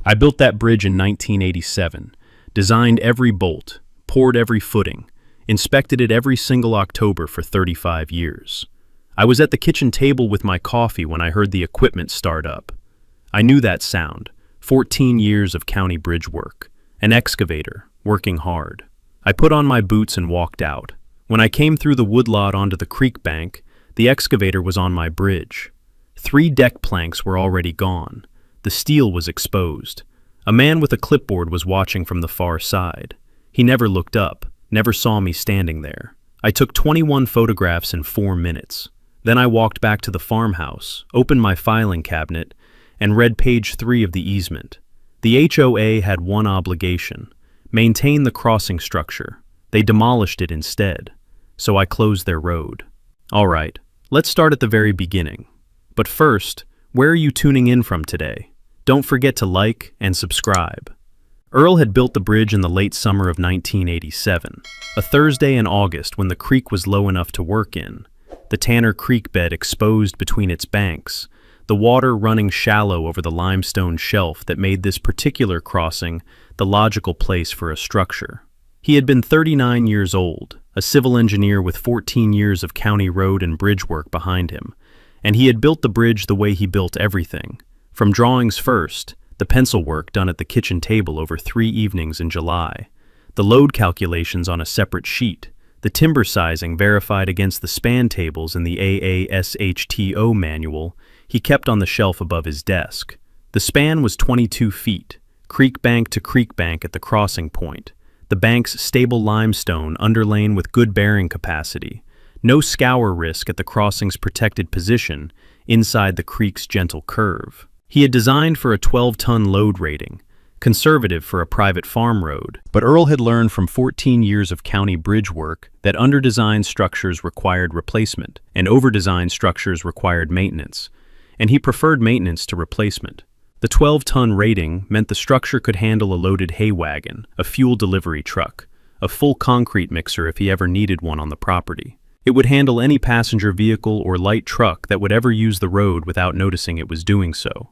I built that bridge in 1987, designed every bolt, poured every footing, inspected it every single October for 35 years. I was at the kitchen table with my coffee when I heard the equipment start up. I knew that sound, 14 years of county bridge work, an excavator, working hard. I put on my boots and walked out. When I came through the woodlot onto the creek bank, the excavator was on my bridge. 3 deck planks were already gone. The steel was exposed. A man with a clipboard was watching from the far side. He never looked up, never saw me standing there. I took 21 photographs in 4 minutes. Then I walked back to the farmhouse, opened my filing cabinet, and read page 3 of the easement. The HOA had one obligation: maintain the crossing structure. They demolished it instead. So I closed their road. All right, let's start at the very beginning. But first, where are you tuning in from today? Don't forget to like and subscribe. Earl had built the bridge in the late summer of 1987, a Thursday in August when the creek was low enough to work in, the Tanner Creek bed exposed between its banks, the water running shallow over the limestone shelf that made this particular crossing the logical place for a structure. He had been 39 years old, a civil engineer with 14 years of county road and bridge work behind him, and he had built the bridge the way he built everything. From drawings first, the pencil work done at the kitchen table over 3 evenings in July, the load calculations on a separate sheet, the timber sizing verified against the span tables in the AASHTO manual he kept on the shelf above his desk. The span was 22 feet, creek bank to creek bank at the crossing point, the bank's stable limestone underlain with good bearing capacity, no scour risk at the crossing's protected position inside the creek's gentle curve. He had designed for a 12-ton load rating, conservative for a private farm road, but Earl had learned from 14 years of county bridge work that under-designed structures required replacement and over-designed structures required maintenance, and he preferred maintenance to replacement. The 12-ton rating meant the structure could handle a loaded hay wagon, a fuel delivery truck, a full concrete mixer if he ever needed one on the property. It would handle any passenger vehicle or light truck that would ever use the road without noticing it was doing so.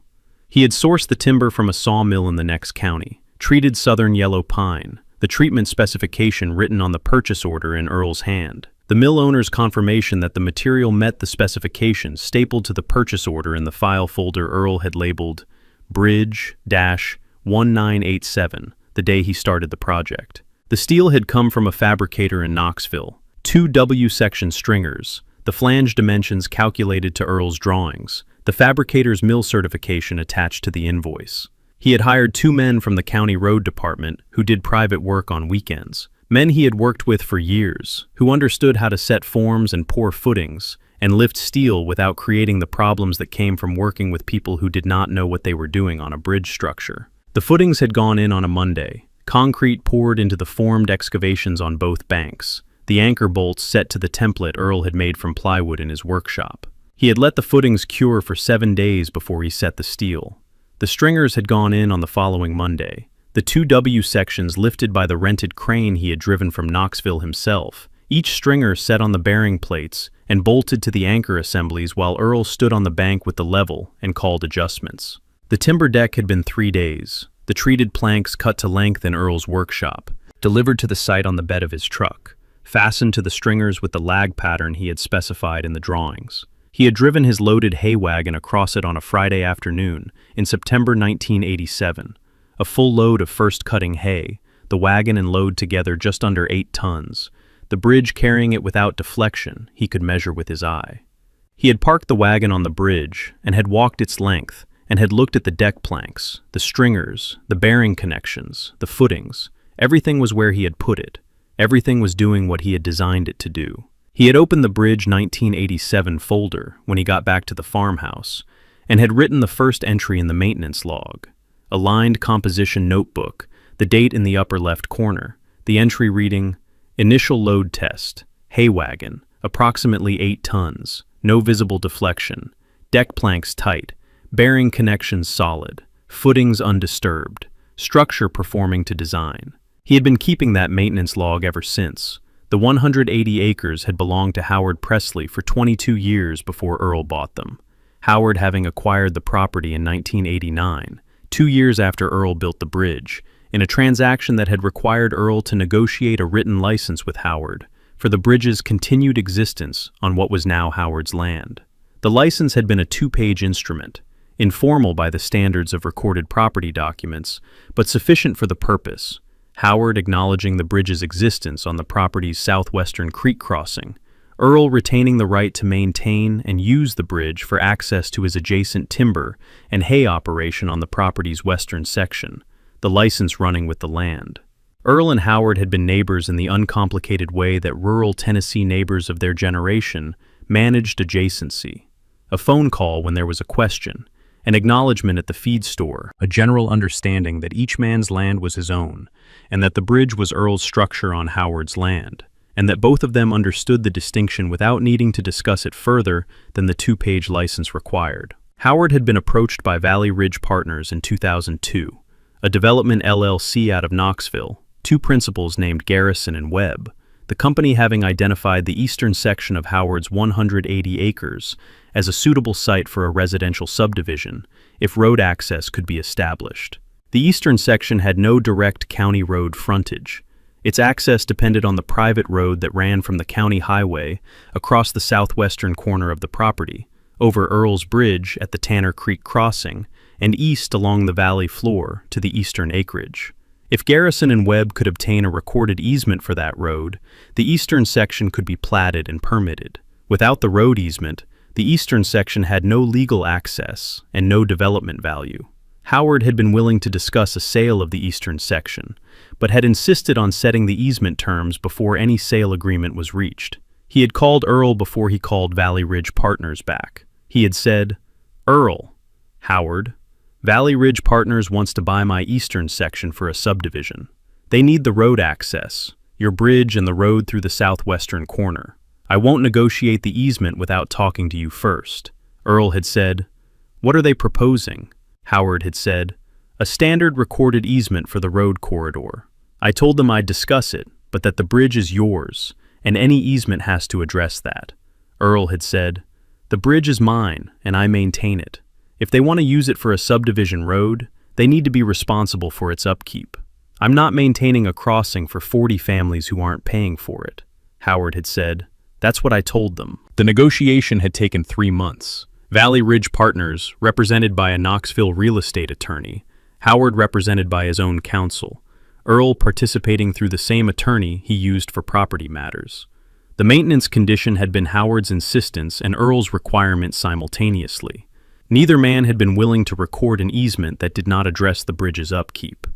He had sourced the timber from a sawmill in the next county, treated southern yellow pine, the treatment specification written on the purchase order in Earl's hand. The mill owner's confirmation that the material met the specifications stapled to the purchase order in the file folder Earl had labeled Bridge-1987 the day he started the project. The steel had come from a fabricator in Knoxville, 2 W-section stringers, the flange dimensions calculated to Earl's drawings, the fabricator's mill certification attached to the invoice. He had hired 2 men from the county road department who did private work on weekends, men he had worked with for years, who understood how to set forms and pour footings and lift steel without creating the problems that came from working with people who did not know what they were doing on a bridge structure. The footings had gone in on a Monday, concrete poured into the formed excavations on both banks, the anchor bolts set to the template Earl had made from plywood in his workshop. He had let the footings cure for 7 days before he set the steel. The stringers had gone in on the following Monday, the 2 W sections lifted by the rented crane he had driven from Knoxville himself, each stringer set on the bearing plates and bolted to the anchor assemblies while Earl stood on the bank with the level and called adjustments. The timber deck had been 3 days, the treated planks cut to length in Earl's workshop, delivered to the site on the bed of his truck, fastened to the stringers with the lag pattern he had specified in the drawings. He had driven his loaded hay wagon across it on a Friday afternoon in September 1987, a full load of first-cutting hay, the wagon and load together just under 8 tons, the bridge carrying it without deflection he could measure with his eye. He had parked the wagon on the bridge and had walked its length and had looked at the deck planks, the stringers, the bearing connections, the footings. Everything was where he had put it. Everything was doing what he had designed it to do. He had opened the Bridge 1987 folder when he got back to the farmhouse and had written the first entry in the maintenance log, a lined composition notebook, the date in the upper left corner, the entry reading, "Initial load test, hay wagon, approximately 8 tons, no visible deflection, deck planks tight, bearing connections solid, footings undisturbed, structure performing to design." He had been keeping that maintenance log ever since. The 180 acres had belonged to Howard Presley for 22 years before Earl bought them, Howard having acquired the property in 1989, 2 years after Earl built the bridge, in a transaction that had required Earl to negotiate a written license with Howard for the bridge's continued existence on what was now Howard's land. The license had been a 2-page instrument, informal by the standards of recorded property documents, but sufficient for the purpose. Howard acknowledging the bridge's existence on the property's southwestern creek crossing, Earl retaining the right to maintain and use the bridge for access to his adjacent timber and hay operation on the property's western section, the license running with the land. Earl and Howard had been neighbors in the uncomplicated way that rural Tennessee neighbors of their generation managed adjacency. A phone call when there was a question, an acknowledgement at the feed store, a general understanding that each man's land was his own, and that the bridge was Earl's structure on Howard's land, and that both of them understood the distinction without needing to discuss it further than the 2-page license required. Howard had been approached by Valley Ridge Partners in 2002, a development LLC out of Knoxville, 2 principals named Garrison and Webb, the company having identified the eastern section of Howard's 180 acres as a suitable site for a residential subdivision if road access could be established. The eastern section had no direct county road frontage. Its access depended on the private road that ran from the county highway across the southwestern corner of the property, over Earl's Bridge at the Tanner Creek crossing, and east along the valley floor to the eastern acreage. If Garrison and Webb could obtain a recorded easement for that road, the eastern section could be platted and permitted. Without the road easement, the eastern section had no legal access and no development value. Howard had been willing to discuss a sale of the eastern section, but had insisted on setting the easement terms before any sale agreement was reached. He had called Earl before he called Valley Ridge Partners back. He had said, "Earl, Howard, Valley Ridge Partners wants to buy my eastern section for a subdivision. They need the road access, your bridge and the road through the southwestern corner. I won't negotiate the easement without talking to you first." Earl had said, "What are they proposing?" Howard had said, "A standard recorded easement for the road corridor. I told them I'd discuss it, but that the bridge is yours, and any easement has to address that." Earl had said, "The bridge is mine, and I maintain it. If they want to use it for a subdivision road, they need to be responsible for its upkeep. I'm not maintaining a crossing for 40 families who aren't paying for it." Howard had said, "That's what I told them." The negotiation had taken 3 months. Valley Ridge Partners, represented by a Knoxville real estate attorney, Howard represented by his own counsel, Earl participating through the same attorney he used for property matters. The maintenance condition had been Howard's insistence and Earl's requirement simultaneously. Neither man had been willing to record an easement that did not address the bridge's upkeep.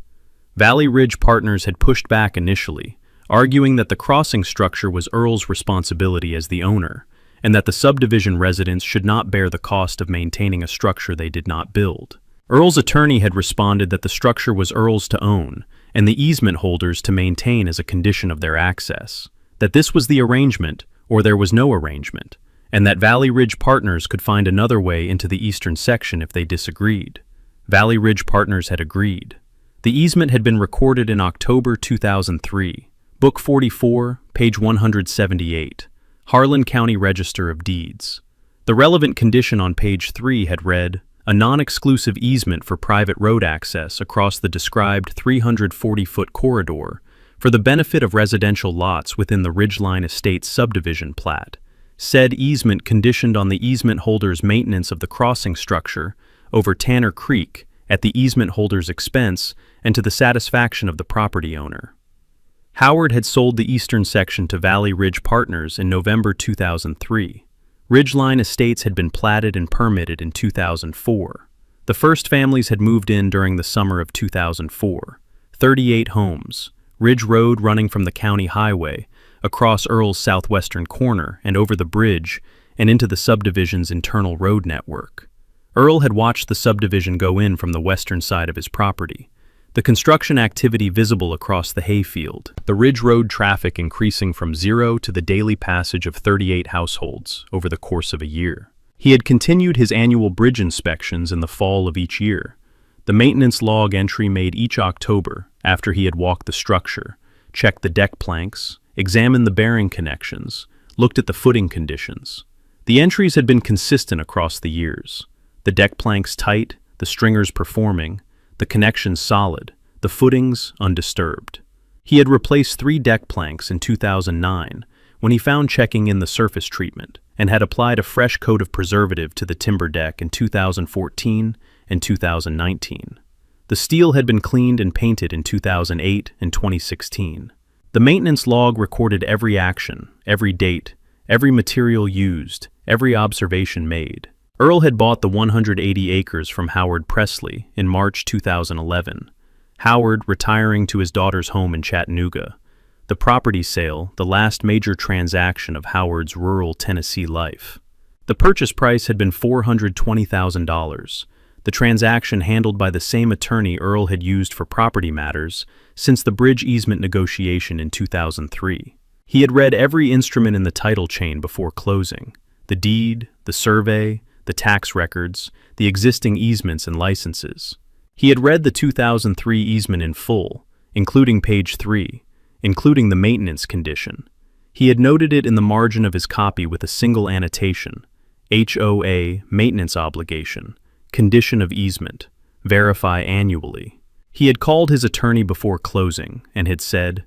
Valley Ridge Partners had pushed back initially, arguing that the crossing structure was Earl's responsibility as the owner, and that the subdivision residents should not bear the cost of maintaining a structure they did not build. Earl's attorney had responded that the structure was Earl's to own, and the easement holders to maintain as a condition of their access, that this was the arrangement, or there was no arrangement, and that Valley Ridge Partners could find another way into the eastern section if they disagreed. Valley Ridge Partners had agreed. The easement had been recorded in October 2003, Book 44, page 178, Harlan County Register of Deeds. The relevant condition on page 3 had read, "A non-exclusive easement for private road access across the described 340-foot corridor for the benefit of residential lots within the Ridgeline Estates subdivision plat. Said easement conditioned on the easement holder's maintenance of the crossing structure over Tanner Creek at the easement holder's expense and to the satisfaction of the property owner." Howard had sold the eastern section to Valley Ridge Partners in November 2003. Ridgeline Estates had been platted and permitted in 2004. The first families had moved in during the summer of 2004. 38 homes, Ridge Road running from the county highway, across Earl's southwestern corner and over the bridge and into the subdivision's internal road network. Earl had watched the subdivision go in from the western side of his property, the construction activity visible across the hayfield, the Ridge Road traffic increasing from 0 to the daily passage of 38 households over the course of a year. He had continued his annual bridge inspections in the fall of each year, the maintenance log entry made each October after he had walked the structure, checked the deck planks, examined the bearing connections, looked at the footing conditions. The entries had been consistent across the years. The deck planks tight, the stringers performing, the connections solid, the footings undisturbed. He had replaced 3 deck planks in 2009 when he found checking in the surface treatment and had applied a fresh coat of preservative to the timber deck in 2014 and 2019. The steel had been cleaned and painted in 2008 and 2016. The maintenance log recorded every action, every date, every material used, every observation made. Earl had bought the 180 acres from Howard Presley in March 2011. Howard retiring to his daughter's home in Chattanooga. The property sale, the last major transaction of Howard's rural Tennessee life. The purchase price had been $420,000. The transaction handled by the same attorney Earl had used for property matters since the bridge easement negotiation in 2003. He had read every instrument in the title chain before closing: the deed, the survey, the tax records, the existing easements and licenses. He had read the 2003 easement in full, including page 3, including the maintenance condition. He had noted it in the margin of his copy with a single annotation: HOA maintenance obligation, condition of easement, verify annually. He had called his attorney before closing and had said,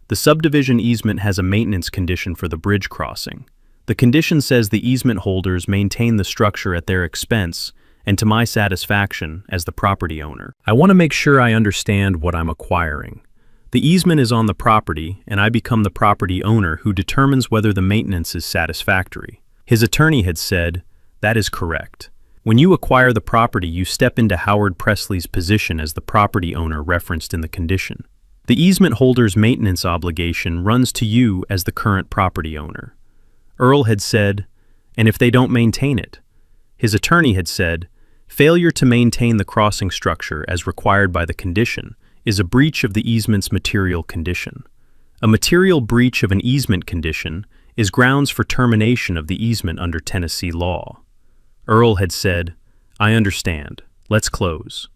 "The subdivision easement has a maintenance condition for the bridge crossing. The condition says the easement holders maintain the structure at their expense and to my satisfaction as the property owner. I want to make sure I understand what I'm acquiring. The easement is on the property, and I become the property owner who determines whether the maintenance is satisfactory." His attorney had said, "That is correct. When you acquire the property, you step into Howard Presley's position as the property owner referenced in the condition. The easement holder's maintenance obligation runs to you as the current property owner." Earl had said, "And if they don't maintain it?" His attorney had said, "Failure to maintain the crossing structure as required by the condition is a breach of the easement's material condition. A material breach of an easement condition is grounds for termination of the easement under Tennessee law." Earl had said, "I understand. Let's close."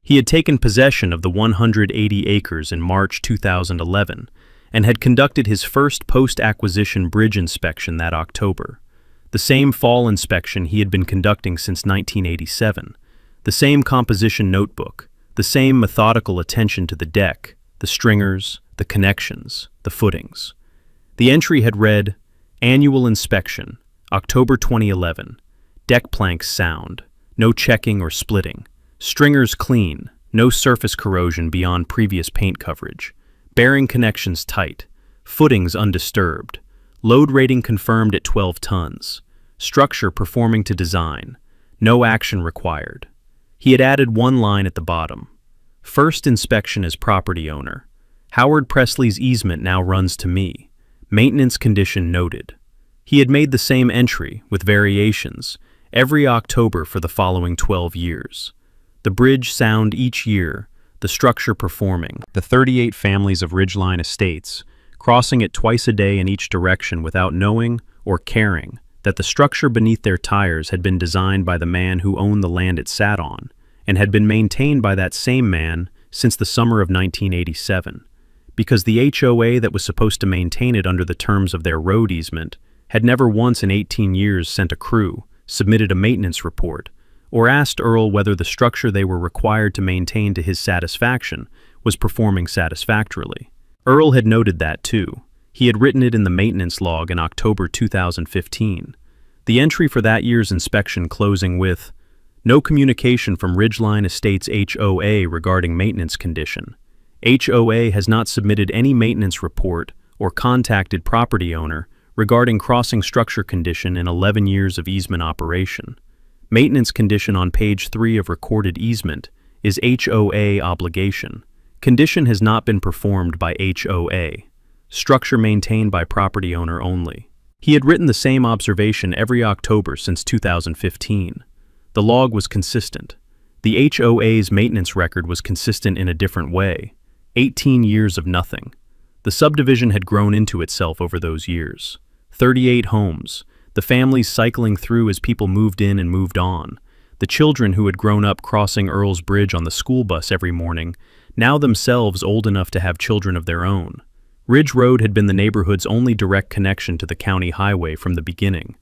He had taken possession of the 180 acres in March 2011 and had conducted his first post-acquisition bridge inspection that October. The same fall inspection he had been conducting since 1987, the same composition notebook, the same methodical attention to the deck, the stringers, the connections, the footings. The entry had read, "Annual inspection, October 2011. Deck planks sound, no checking or splitting. Stringers clean, no surface corrosion beyond previous paint coverage. Bearing connections tight, footings undisturbed. Load rating confirmed at 12 tons. Structure performing to design. No action required." He had added one line at the bottom. "First inspection as property owner. Howard Presley's easement now runs to me. Maintenance condition noted." He had made the same entry, with variations, every October for the following 12 years. The bridge sound each year, the structure performing. The 38 families of Ridgeline Estates, crossing it twice a day in each direction without knowing or caring that the structure beneath their tires had been designed by the man who owned the land it sat on, and had been maintained by that same man since the summer of 1987, because the HOA that was supposed to maintain it under the terms of their road easement had never once in 18 years sent a crew, submitted a maintenance report, or asked Earl whether the structure they were required to maintain to his satisfaction was performing satisfactorily. Earl had noted that too. He had written it in the maintenance log in October 2015. The entry for that year's inspection closing with, "No communication from Ridgeline Estates HOA regarding maintenance condition. HOA has not submitted any maintenance report or contacted property owner regarding crossing structure condition in 11 years of easement operation. Maintenance condition on page 3 of recorded easement is HOA obligation. Condition has not been performed by HOA. Structure maintained by property owner only." He had written the same observation every October since 2015. The log was consistent. The HOA's maintenance record was consistent in a different way. 18 years of nothing. The subdivision had grown into itself over those years. 38 homes, the families cycling through as people moved in and moved on. The children who had grown up crossing Earl's Bridge on the school bus every morning, now themselves old enough to have children of their own. Ridge Road had been the neighborhood's only direct connection to the county highway from the beginning.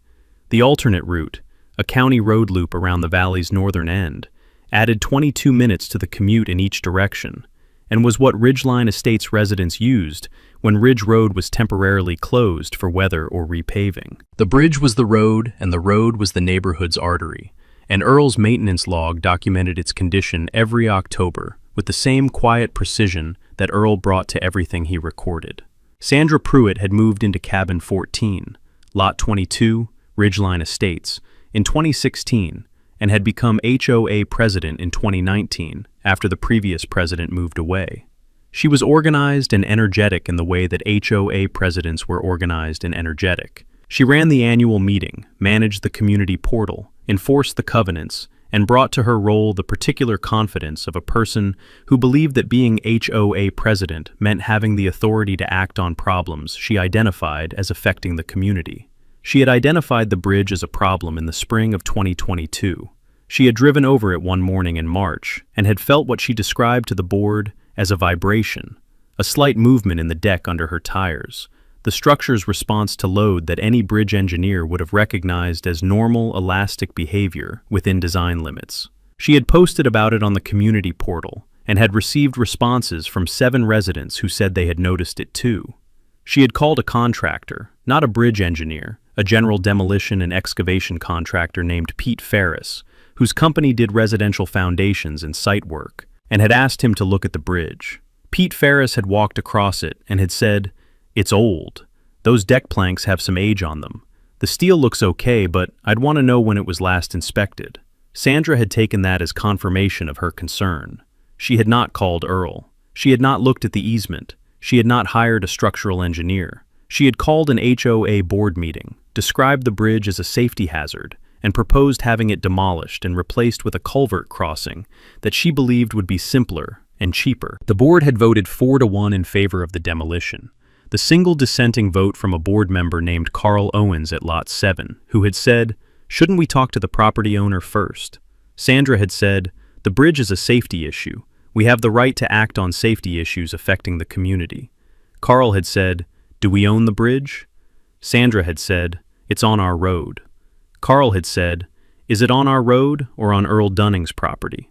The alternate route, a county road loop around the valley's northern end, added 22 minutes to the commute in each direction, and was what Ridgeline Estates residents used when Ridge Road was temporarily closed for weather or repaving. The bridge was the road, and the road was the neighborhood's artery, and Earl's maintenance log documented its condition every October with the same quiet precision that Earl brought to everything he recorded. Sandra Pruitt had moved into cabin 14, lot 22, Ridgeline Estates, in 2016, and had become HOA president in 2019 after the previous president moved away. She was organized and energetic in the way that HOA presidents were organized and energetic. She ran the annual meeting, managed the community portal, enforced the covenants, and brought to her role the particular confidence of a person who believed that being HOA president meant having the authority to act on problems she identified as affecting the community. She had identified the bridge as a problem in the spring of 2022. She had driven over it one morning in March and had felt what she described to the board as a vibration, a slight movement in the deck under her tires, the structure's response to load that any bridge engineer would have recognized as normal, elastic behavior within design limits. She had posted about it on the community portal and had received responses from 7 residents who said they had noticed it too. She had called a contractor, not a bridge engineer, a general demolition and excavation contractor named Pete Ferris, whose company did residential foundations and site work, and had asked him to look at the bridge. Pete Ferris had walked across it and had said, "It's old. Those deck planks have some age on them. The steel looks okay, but I'd want to know when it was last inspected." Sandra had taken that as confirmation of her concern. She had not called Earl. She had not looked at the easement. She had not hired a structural engineer. She had called an HOA board meeting, described the bridge as a safety hazard, and proposed having it demolished and replaced with a culvert crossing that she believed would be simpler and cheaper. The board had voted 4-1 in favor of the demolition. The single dissenting vote from a board member named Carl Owens at Lot 7, who had said, "Shouldn't we talk to the property owner first?" Sandra had said, "The bridge is a safety issue. We have the right to act on safety issues affecting the community." Carl had said, "Do we own the bridge?" Sandra had said, "It's on our road." Carl had said, "Is it on our road or on Earl Dunning's property?"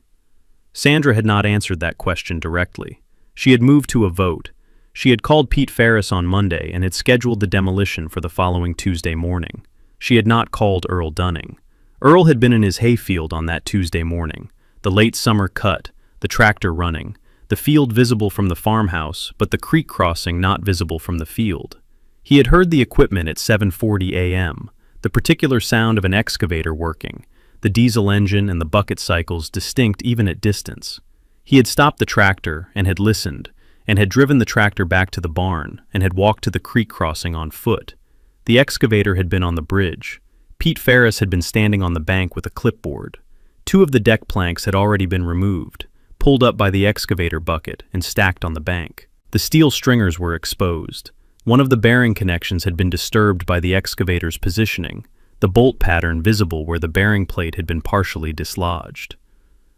Sandra had not answered that question directly. She had moved to a vote. She had called Pete Ferris on Monday and had scheduled the demolition for the following Tuesday morning. She had not called Earl Dunning. Earl had been in his hayfield on that Tuesday morning, the late summer cut, the tractor running, the field visible from the farmhouse, but the creek crossing not visible from the field. He had heard the equipment at 7:40 a.m., the particular sound of an excavator working, the diesel engine and the bucket cycles distinct even at distance. He had stopped the tractor and had listened, and had driven the tractor back to the barn and had walked to the creek crossing on foot. The excavator had been on the bridge. Pete Ferris had been standing on the bank with a clipboard. 2 of the deck planks had already been removed, pulled up by the excavator bucket and stacked on the bank. The steel stringers were exposed. One of the bearing connections had been disturbed by the excavator's positioning, the bolt pattern visible where the bearing plate had been partially dislodged.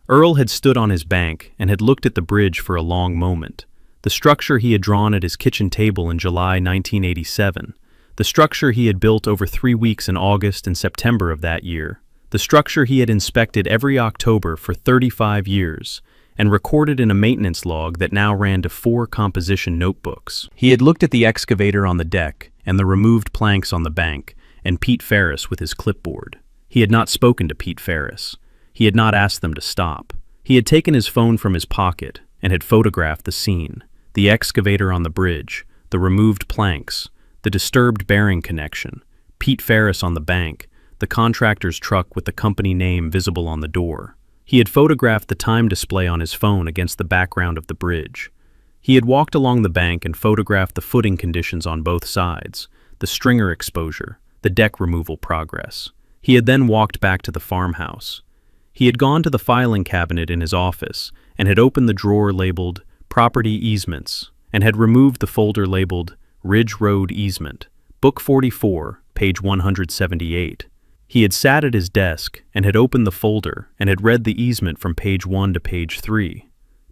Earl had stood on his bank and had looked at the bridge for a long moment. The structure he had drawn at his kitchen table in July 1987, the structure he had built over 3 weeks in August and September of that year, the structure he had inspected every October for 35 years, and recorded in a maintenance log that now ran to 4 composition notebooks. He had looked at the excavator on the deck and the removed planks on the bank, and Pete Ferris with his clipboard. He had not spoken to Pete Ferris. He had not asked them to stop. He had taken his phone from his pocket and had photographed the scene, the excavator on the bridge, the removed planks, the disturbed bearing connection, Pete Ferris on the bank, the contractor's truck with the company name visible on the door. He had photographed the time display on his phone against the background of the bridge. He had walked along the bank and photographed the footing conditions on both sides, the stringer exposure, the deck removal progress. He had then walked back to the farmhouse. He had gone to the filing cabinet in his office and had opened the drawer labeled Property Easements and had removed the folder labeled Ridge Road Easement, Book 44, page 178. He had sat at his desk and had opened the folder and had read the easement from page 1 to page 3.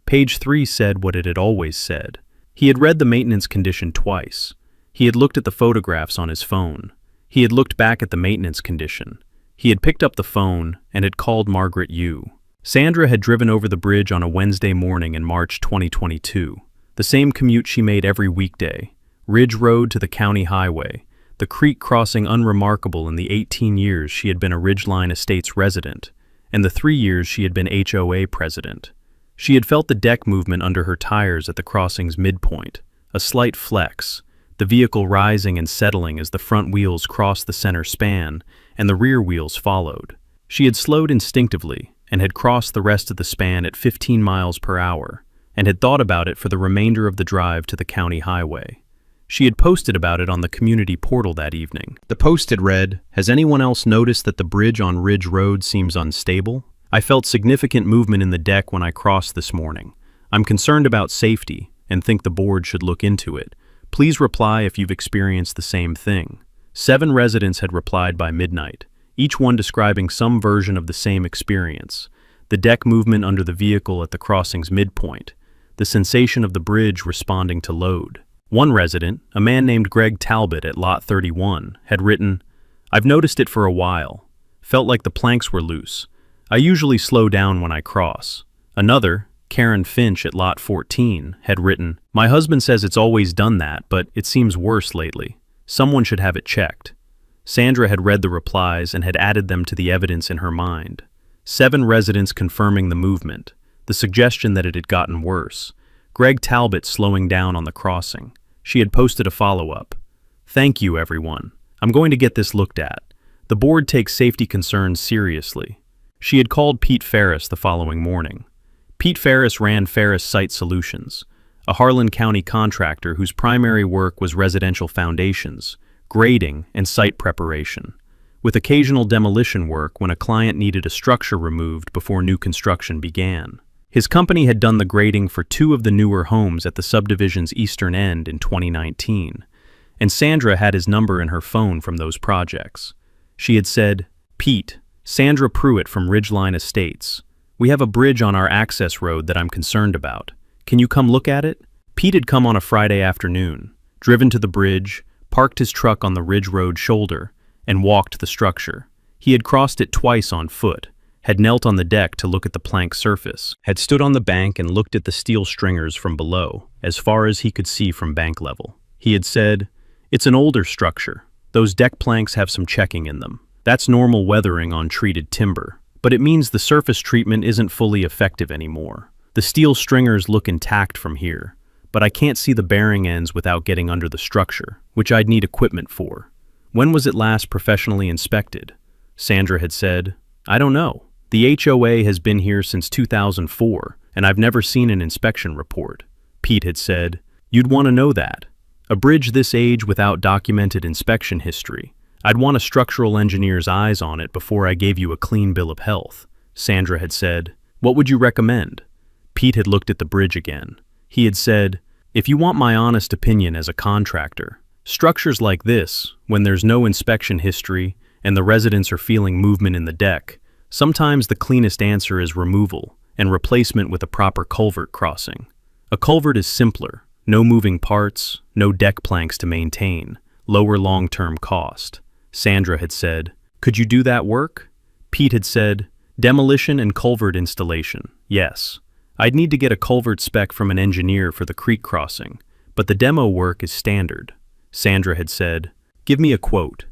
Page 3 said what it had always said. He had read the maintenance condition twice. He had looked at the photographs on his phone. He had looked back at the maintenance condition. He had picked up the phone and had called Margaret Yu. Sandra had driven over the bridge on a Wednesday morning in March 2022. The same commute she made every weekday. Ridge Road to the county highway, the creek crossing unremarkable in the 18 years she had been a Ridgeline Estates resident, and the 3 years she had been HOA president. She had felt the deck movement under her tires at the crossing's midpoint, a slight flex, the vehicle rising and settling as the front wheels crossed the center span and the rear wheels followed. She had slowed instinctively and had crossed the rest of the span at 15 miles per hour, and had thought about it for the remainder of the drive to the county highway. She had posted about it on the community portal that evening. The post had read, "Has anyone else noticed that the bridge on Ridge Road seems unstable? I felt significant movement in the deck when I crossed this morning. I'm concerned about safety and think the board should look into it. Please reply if you've experienced the same thing." 7 residents had replied by midnight, each one describing some version of the same experience: the deck movement under the vehicle at the crossing's midpoint, the sensation of the bridge responding to load. One resident, a man named Greg Talbot at Lot 31, had written, "I've noticed it for a while. Felt like the planks were loose. I usually slow down when I cross." Another, Karen Finch at Lot 14, had written, "My husband says it's always done that, but it seems worse lately. Someone should have it checked." Sandra had read the replies and had added them to the evidence in her mind. 7 residents confirming the movement, the suggestion that it had gotten worse. Greg Talbot slowing down on the crossing. She had posted a follow-up. "Thank you, everyone. I'm going to get this looked at. The board takes safety concerns seriously." She had called Pete Ferris the following morning. Pete Ferris ran Ferris Site Solutions, a Harlan County contractor whose primary work was residential foundations, grading, and site preparation, with occasional demolition work when a client needed a structure removed before new construction began. His company had done the grading for 2 of the newer homes at the subdivision's eastern end in 2019, and Sandra had his number in her phone from those projects. She had said, "Pete, Sandra Pruitt from Ridgeline Estates. We have a bridge on our access road that I'm concerned about. Can you come look at it?" Pete had come on a Friday afternoon, driven to the bridge, parked his truck on the Ridge Road shoulder, and walked the structure. He had crossed it twice on foot, had knelt on the deck to look at the plank surface, had stood on the bank and looked at the steel stringers from below, as far as he could see from bank level. He had said, "It's an older structure. Those deck planks have some checking in them. That's normal weathering on treated timber, but it means the surface treatment isn't fully effective anymore. The steel stringers look intact from here, but I can't see the bearing ends without getting under the structure, which I'd need equipment for." "When was it last professionally inspected?" Sandra had said, "I don't know. The HOA has been here since 2004, and I've never seen an inspection report." Pete had said, "You'd want to know that. A bridge this age without documented inspection history. I'd want a structural engineer's eyes on it before I gave you a clean bill of health." Sandra had said, "What would you recommend?" Pete had looked at the bridge again. He had said, "If you want my honest opinion as a contractor, structures like this, when there's no inspection history and the residents are feeling movement in the deck, sometimes the cleanest answer is removal and replacement with a proper culvert crossing. A culvert is simpler, no moving parts, no deck planks to maintain, lower long-term cost." Sandra had said, "Could you do that work?" Pete had said, "Demolition and culvert installation, yes. I'd need to get a culvert spec from an engineer for the creek crossing, but the demo work is standard." Sandra had said, "Give me a quote."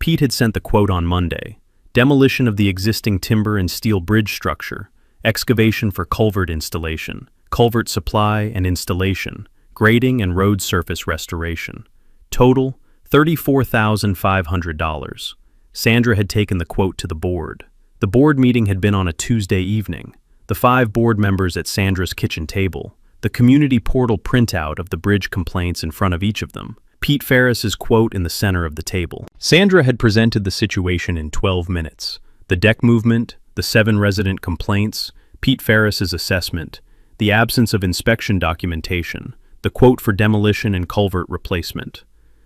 Pete had sent the quote on Monday: "Demolition of the existing timber and steel bridge structure, excavation for culvert installation, culvert supply and installation, grading and road surface restoration. Total, $34,500. Sandra had taken the quote to the board. The board meeting had been on a Tuesday evening. The 5 board members at Sandra's kitchen table, the community portal printout of the bridge complaints in front of each of them, Pete Ferris's quote in the center of the table. Sandra had presented the situation in 12 minutes. The deck movement, the 7 resident complaints, Pete Ferris's assessment, the absence of inspection documentation, the quote for demolition and culvert replacement.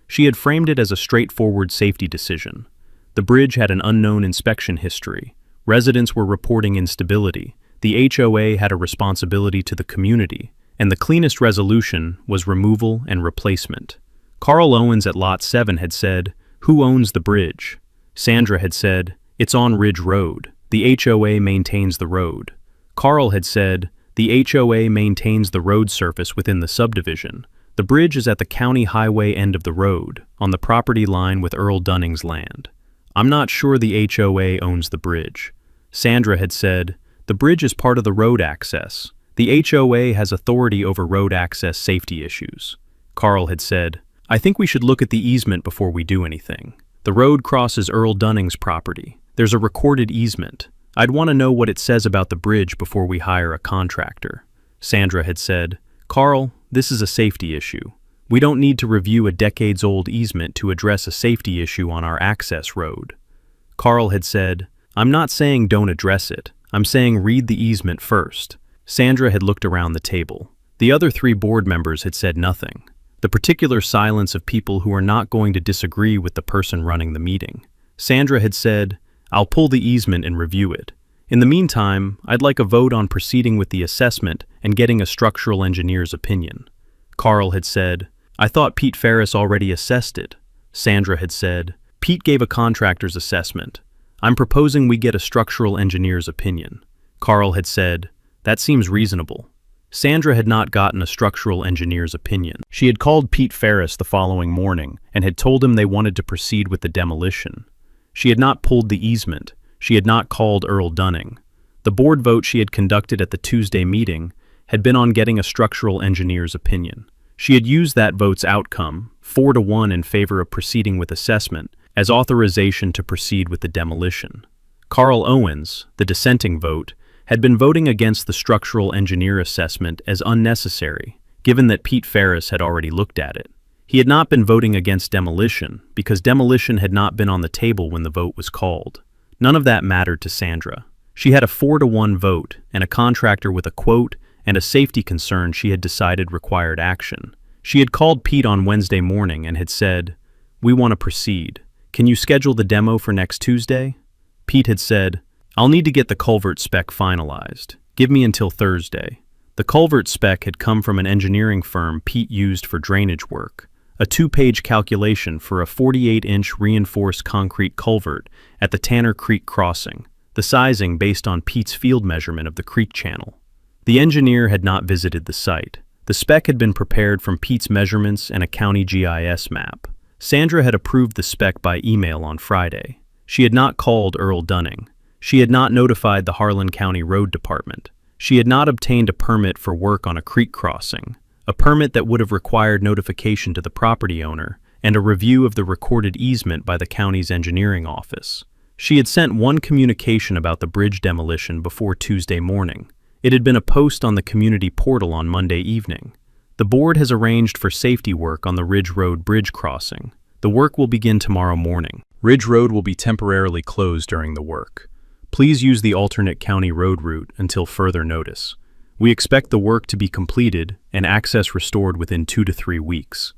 She had framed it as a straightforward safety decision. The bridge had an unknown inspection history. Residents were reporting instability. The HOA had a responsibility to the community, and the cleanest resolution was removal and replacement. Carl Owens at Lot 7 had said, "Who owns the bridge?" Sandra had said, "It's on Ridge Road. The HOA maintains the road." Carl had said, "The HOA maintains the road surface within the subdivision. The bridge is at the county highway end of the road, on the property line with Earl Dunning's land. I'm not sure the HOA owns the bridge." Sandra had said, "The bridge is part of the road access. The HOA has authority over road access safety issues." Carl had said, "I think we should look at the easement before we do anything. The road crosses Earl Dunning's property. There's a recorded easement. I'd want to know what it says about the bridge before we hire a contractor." Sandra had said, "Carl, this is a safety issue. We don't need to review a decades-old easement to address a safety issue on our access road." Carl had said, "I'm not saying don't address it. I'm saying read the easement first." Sandra had looked around the table. The other 3 board members had said nothing. The particular silence of people who are not going to disagree with the person running the meeting. Sandra had said, "I'll pull the easement and review it. In the meantime, I'd like a vote on proceeding with the assessment and getting a structural engineer's opinion." Carl had said, "I thought Pete Ferris already assessed it." Sandra had said, "Pete gave a contractor's assessment. I'm proposing we get a structural engineer's opinion." Carl had said, "That seems reasonable." Sandra had not gotten a structural engineer's opinion. She had called Pete Ferris the following morning and had told him they wanted to proceed with the demolition. She had not pulled the easement. She had not called Earl Dunning. The board vote she had conducted at the Tuesday meeting had been on getting a structural engineer's opinion. She had used that vote's outcome, 4-1 in favor of proceeding with assessment, as authorization to proceed with the demolition. Carl Owens, the dissenting vote, had been voting against the structural engineer assessment as unnecessary, given that Pete Ferris had already looked at it. He had not been voting against demolition because demolition had not been on the table when the vote was called. None of that mattered to Sandra. She had a 4-1 vote and a contractor with a quote and a safety concern she had decided required action. She had called Pete on Wednesday morning and had said, "We want to proceed. Can you schedule the demo for next Tuesday?" Pete had said, "I'll need to get the culvert spec finalized. Give me until Thursday." The culvert spec had come from an engineering firm Pete used for drainage work. A 2-page calculation for a 48-inch reinforced concrete culvert at the Tanner Creek crossing, the sizing based on Pete's field measurement of the creek channel. The engineer had not visited the site. The spec had been prepared from Pete's measurements and a county GIS map. Sandra had approved the spec by email on Friday. She had not called Earl Dunning. She had not notified the Harlan County Road Department. She had not obtained a permit for work on a creek crossing, a permit that would have required notification to the property owner and a review of the recorded easement by the county's engineering office. She had sent one communication about the bridge demolition before Tuesday morning. It had been a post on the community portal on Monday evening. The board has arranged for safety work on the Ridge Road bridge crossing. The work will begin tomorrow morning. Ridge Road will be temporarily closed during the work. Please use the alternate county road route until further notice. We expect the work to be completed and access restored within 2 to 3 weeks.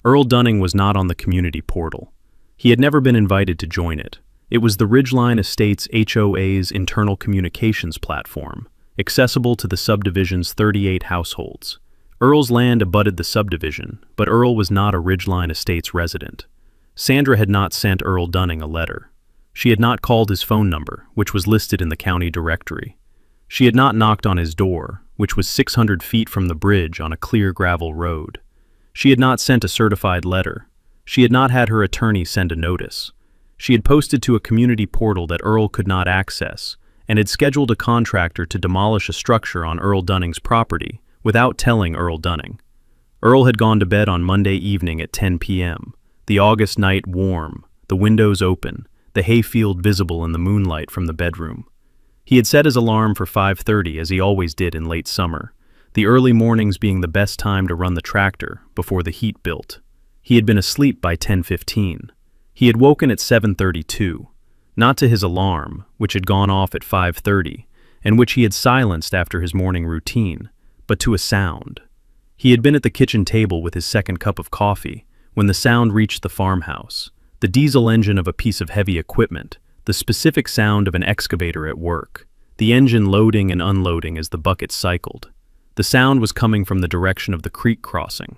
Earl Dunning was not on the community portal. He had never been invited to join it. It was the Ridgeline Estates HOA's internal communications platform, accessible to the subdivision's 38 households. Earl's land abutted the subdivision, but Earl was not a Ridgeline Estates resident. Sandra had not sent Earl Dunning a letter. She had not called his phone number, which was listed in the county directory. She had not knocked on his door, which was 600 feet from the bridge on a clear gravel road. She had not sent a certified letter. She had not had her attorney send a notice. She had posted to a community portal that Earl could not access, and had scheduled a contractor to demolish a structure on Earl Dunning's property without telling Earl Dunning. Earl had gone to bed on Monday evening at 10 p.m., the August night warm, the windows open, the hayfield visible in the moonlight from the bedroom. He had set his alarm for 5:30 as he always did in late summer, the early mornings being the best time to run the tractor before the heat built. He had been asleep by 10:15. He had woken at 7:32, not to his alarm, which had gone off at 5:30, and which he had silenced after his morning routine, but to a sound. He had been at the kitchen table with his second cup of coffee when the sound reached the farmhouse. The diesel engine of a piece of heavy equipment, the specific sound of an excavator at work, the engine loading and unloading as the bucket cycled. The sound was coming from the direction of the creek crossing.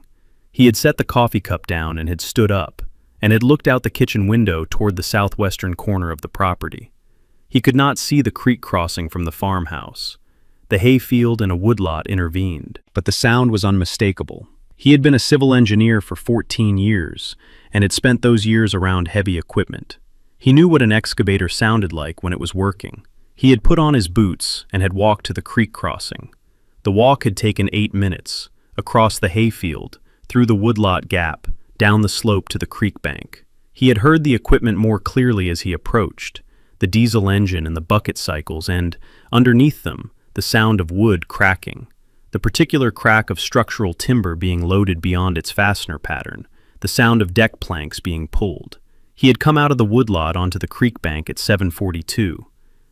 He had set the coffee cup down and had stood up, and had looked out the kitchen window toward the southwestern corner of the property. He could not see the creek crossing from the farmhouse. The hayfield and a woodlot intervened, but the sound was unmistakable. He had been a civil engineer for 14 years, and had spent those years around heavy equipment. He knew what an excavator sounded like when it was working. He had put on his boots and had walked to the creek crossing. The walk had taken 8 minutes, across the hayfield, through the woodlot gap, down the slope to the creek bank. He had heard the equipment more clearly as he approached, the diesel engine and the bucket cycles, and, underneath them, the sound of wood cracking, the particular crack of structural timber being loaded beyond its fastener pattern, the sound of deck planks being pulled. He had come out of the woodlot onto the creek bank at 7:42.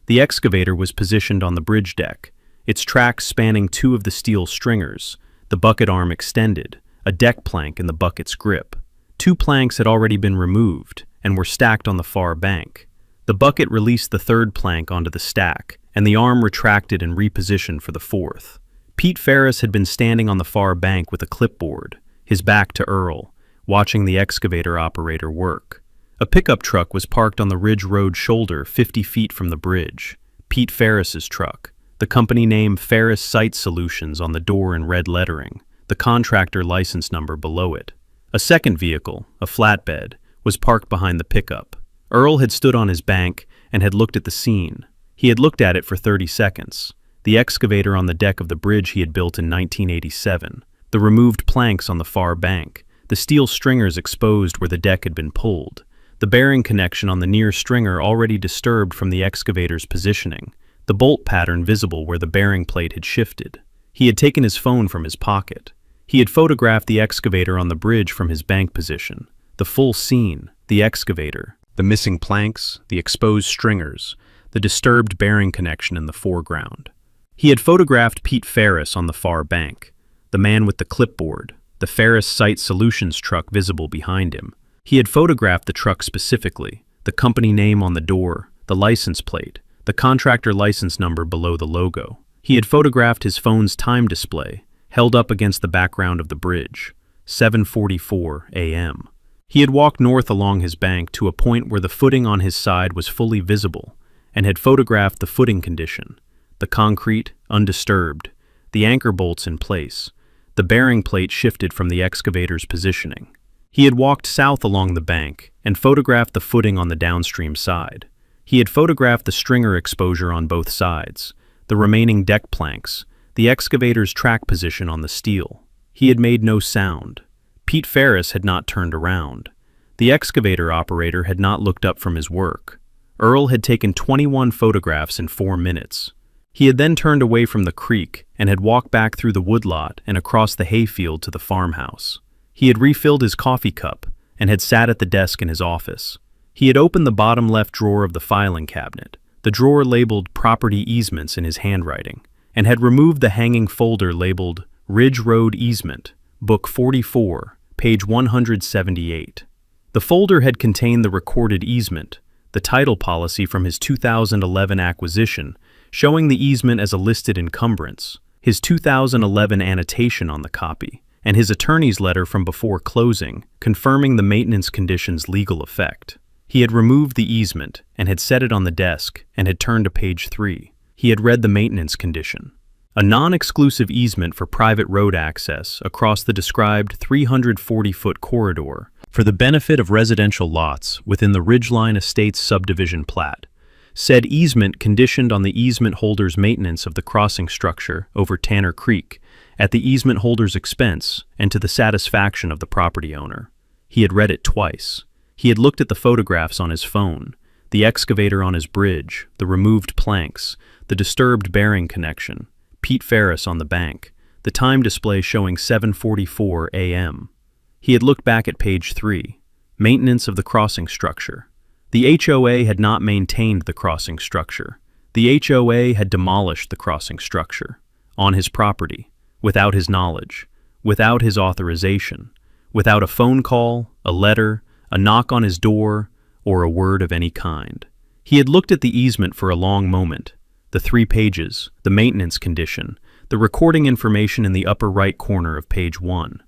The excavator was positioned on the bridge deck, its tracks spanning 2 of the steel stringers, the bucket arm extended, a deck plank in the bucket's grip. 2 planks had already been removed and were stacked on the far bank. The bucket released the 3rd plank onto the stack, and the arm retracted and repositioned for the 4th. Pete Ferris had been standing on the far bank with a clipboard, his back to Earl, watching the excavator operator work. A pickup truck was parked on the Ridge Road shoulder 50 feet from the bridge. Pete Ferris's truck, the company name Ferris Site Solutions on the door in red lettering, the contractor license number below it. A second vehicle, a flatbed, was parked behind the pickup. Earl had stood on his bank and had looked at the scene. He had looked at it for 30 seconds. The excavator on the deck of the bridge he had built in 1987, the removed planks on the far bank, the steel stringers exposed where the deck had been pulled, the bearing connection on the near stringer already disturbed from the excavator's positioning, the bolt pattern visible where the bearing plate had shifted. He had taken his phone from his pocket. He had photographed the excavator on the bridge from his bank position. The full scene, the excavator, the missing planks, the exposed stringers, the disturbed bearing connection in the foreground. He had photographed Pete Ferris on the far bank, the man with the clipboard, the Ferris Site Solutions truck visible behind him. He had photographed the truck specifically, the company name on the door, the license plate, the contractor license number below the logo. He had photographed his phone's time display, held up against the background of the bridge, 7:44 a.m. He had walked north along his bank to a point where the footing on his side was fully visible, and had photographed the footing condition, the concrete undisturbed, the anchor bolts in place, the bearing plate shifted from the excavator's positioning. He had walked south along the bank and photographed the footing on the downstream side. He had photographed the stringer exposure on both sides, the remaining deck planks, the excavator's track position on the steel. He had made no sound. Pete Ferris had not turned around. The excavator operator had not looked up from his work. Earl had taken 21 photographs in 4 minutes. He had then turned away from the creek and had walked back through the woodlot and across the hayfield to the farmhouse. He had refilled his coffee cup and had sat at the desk in his office. He had opened the bottom left drawer of the filing cabinet, the drawer labeled Property Easements in his handwriting, and had removed the hanging folder labeled Ridge Road Easement, Book 44, page 178. The folder had contained the recorded easement, the title policy from his 2011 acquisition, showing the easement as a listed encumbrance, his 2011 annotation on the copy, and his attorney's letter from before closing, confirming the maintenance condition's legal effect. He had removed the easement and had set it on the desk and had turned to page 3. He had read the maintenance condition. A non-exclusive easement for private road access across the described 340-foot corridor for the benefit of residential lots within the Ridgeline Estates subdivision plat. Said easement conditioned on the easement holder's maintenance of the crossing structure over Tanner Creek at the easement holder's expense and to the satisfaction of the property owner. He had read it twice. He had looked at the photographs on his phone, the excavator on his bridge, the removed planks, the disturbed bearing connection, Pete Ferris on the bank, the time display showing 7:44 a.m. He had looked back at page 3, maintenance of the crossing structure. The HOA had not maintained the crossing structure. The HOA had demolished the crossing structure on his property, without his knowledge, without his authorization, without a phone call, a letter, a knock on his door, or a word of any kind. He had looked at the easement for a long moment, the 3 pages, the maintenance condition, the recording information in the upper right corner of page 1.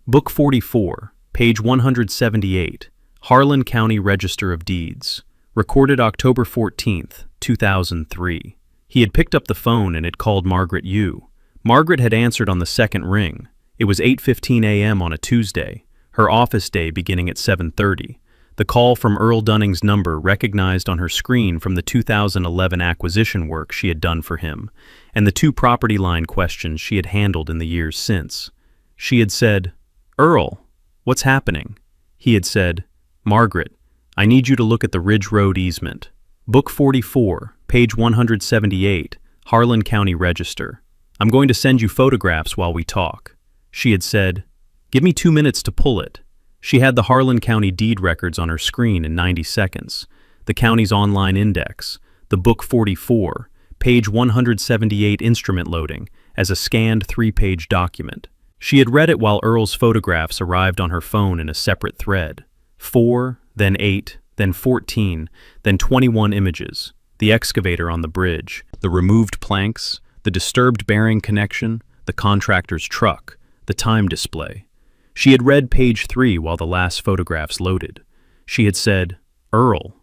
Book 44, page 178, Harlan County Register of Deeds, recorded October 14, 2003. He had picked up the phone and had called Margaret Yu. Margaret had answered on the second ring. It was 8:15 a.m. on a Tuesday, her office day beginning at 7:30. The call from Earl Dunning's number recognized on her screen from the 2011 acquisition work she had done for him, and the 2 property line questions she had handled in the years since. She had said, "Earl, what's happening?" He had said, "Margaret, I need you to look at the Ridge Road easement. Book 44, page 178, Harlan County Register. I'm going to send you photographs while we talk." She had said, "Give me 2 minutes to pull it." She had the Harlan County deed records on her screen in 90 seconds, the county's online index, the Book 44, page 178 instrument loading as a scanned 3-page document. She had read it while Earl's photographs arrived on her phone in a separate thread. 4, then 8, then 14, then 21 images. The excavator on the bridge, the removed planks, the disturbed bearing connection, the contractor's truck, the time display. She had read page 3 while the last photographs loaded. She had said, "Earl,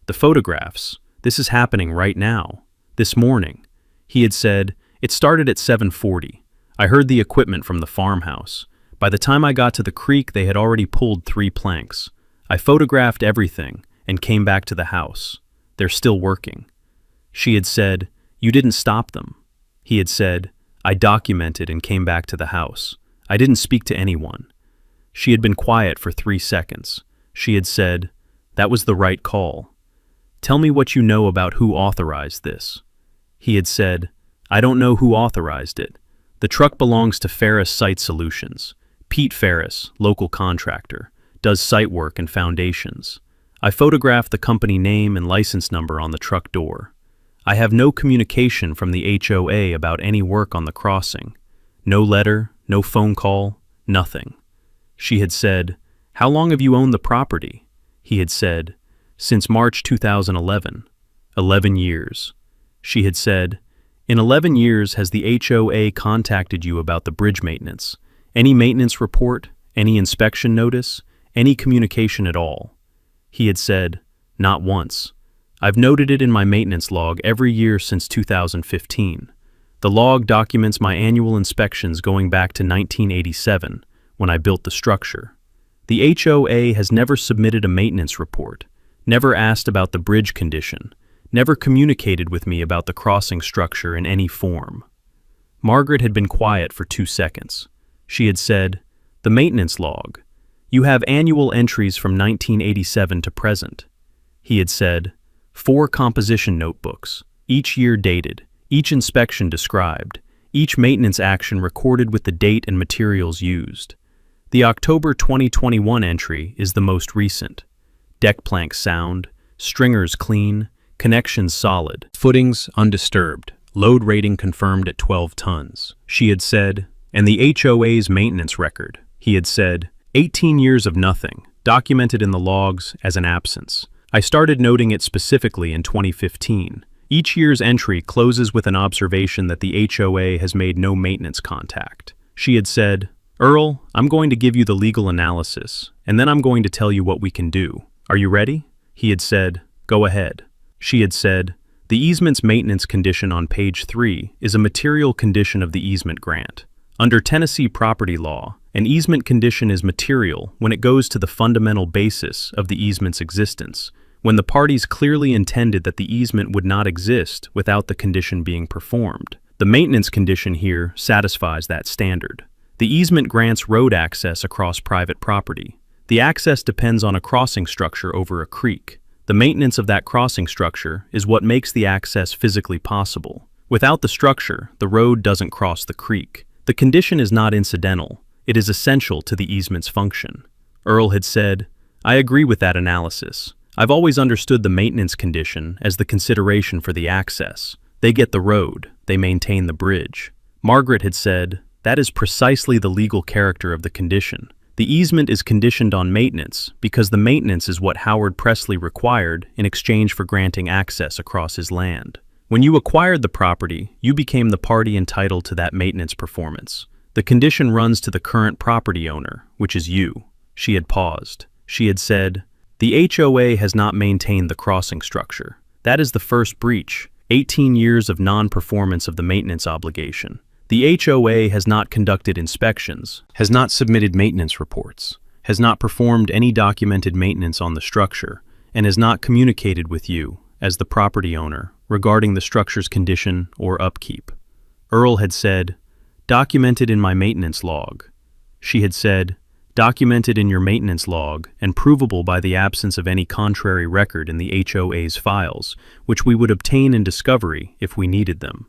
the photographs, this is happening right now, this morning." He had said, "It started at 7:40. I heard the equipment from the farmhouse. By the time I got to the creek, they had already pulled 3 planks. I photographed everything and came back to the house. They're still working." She had said, "You didn't stop them." He had said, "I documented and came back to the house. I didn't speak to anyone." She had been quiet for 3 seconds. She had said, "That was the right call. Tell me what you know about who authorized this." He had said, "I don't know who authorized it. The truck belongs to Ferris Site Solutions. Pete Ferris, local contractor, does site work and foundations. I photographed the company name and license number on the truck door. I have no communication from the HOA about any work on the crossing. No letter, no phone call, nothing." She had said, "How long have you owned the property?" He had said, "Since March 2011. 11 years. She had said, "In 11 years, has the HOA contacted you about the bridge maintenance? Any maintenance report? Any inspection notice? Any communication at all?" He had said, "Not once. I've noted it in my maintenance log every year since 2015. The log documents my annual inspections going back to 1987, when I built the structure. The HOA has never submitted a maintenance report, never asked about the bridge condition, never communicated with me about the crossing structure in any form." Margaret had been quiet for 2 seconds. She had said, "The maintenance log. You have annual entries from 1987 to present." He had said, 4 composition notebooks, each year dated, each inspection described, each maintenance action recorded with the date and materials used. The October 2021 entry is the most recent. Deck planks sound, stringers clean, connections solid, footings undisturbed, load rating confirmed at 12 tons. She had said, "And the HOA's maintenance record." He had said, 18 years of nothing, documented in the logs as an absence. I started noting it specifically in 2015. Each year's entry closes with an observation that the HOA has made no maintenance contact. She had said, "Earl, I'm going to give you the legal analysis, and then I'm going to tell you what we can do. Are you ready?" He had said, "Go ahead." She had said, "The easement's maintenance condition on page 3 is a material condition of the easement grant. Under Tennessee property law, an easement condition is material when it goes to the fundamental basis of the easement's existence, when the parties clearly intended that the easement would not exist without the condition being performed. The maintenance condition here satisfies that standard. The easement grants road access across private property. The access depends on a crossing structure over a creek. The maintenance of that crossing structure is what makes the access physically possible. Without the structure, the road doesn't cross the creek. The condition is not incidental. It is essential to the easement's function." Earl had said, "I agree with that analysis. I've always understood the maintenance condition as the consideration for the access. They get the road, they maintain the bridge." Margaret had said, "That is precisely the legal character of the condition. The easement is conditioned on maintenance because the maintenance is what Howard Presley required in exchange for granting access across his land. When you acquired the property, you became the party entitled to that maintenance performance. The condition runs to the current property owner, which is you." She had paused. She had said, "The HOA has not maintained the crossing structure. That is the first breach. 18 years of non-performance of the maintenance obligation. The HOA has not conducted inspections, has not submitted maintenance reports, has not performed any documented maintenance on the structure, and has not communicated with you, as the property owner, regarding the structure's condition or upkeep. Earl had said, "Documented in my maintenance log." She had said, "Documented in your maintenance log and provable by the absence of any contrary record in the HOA's files, which we would obtain in discovery if we needed them.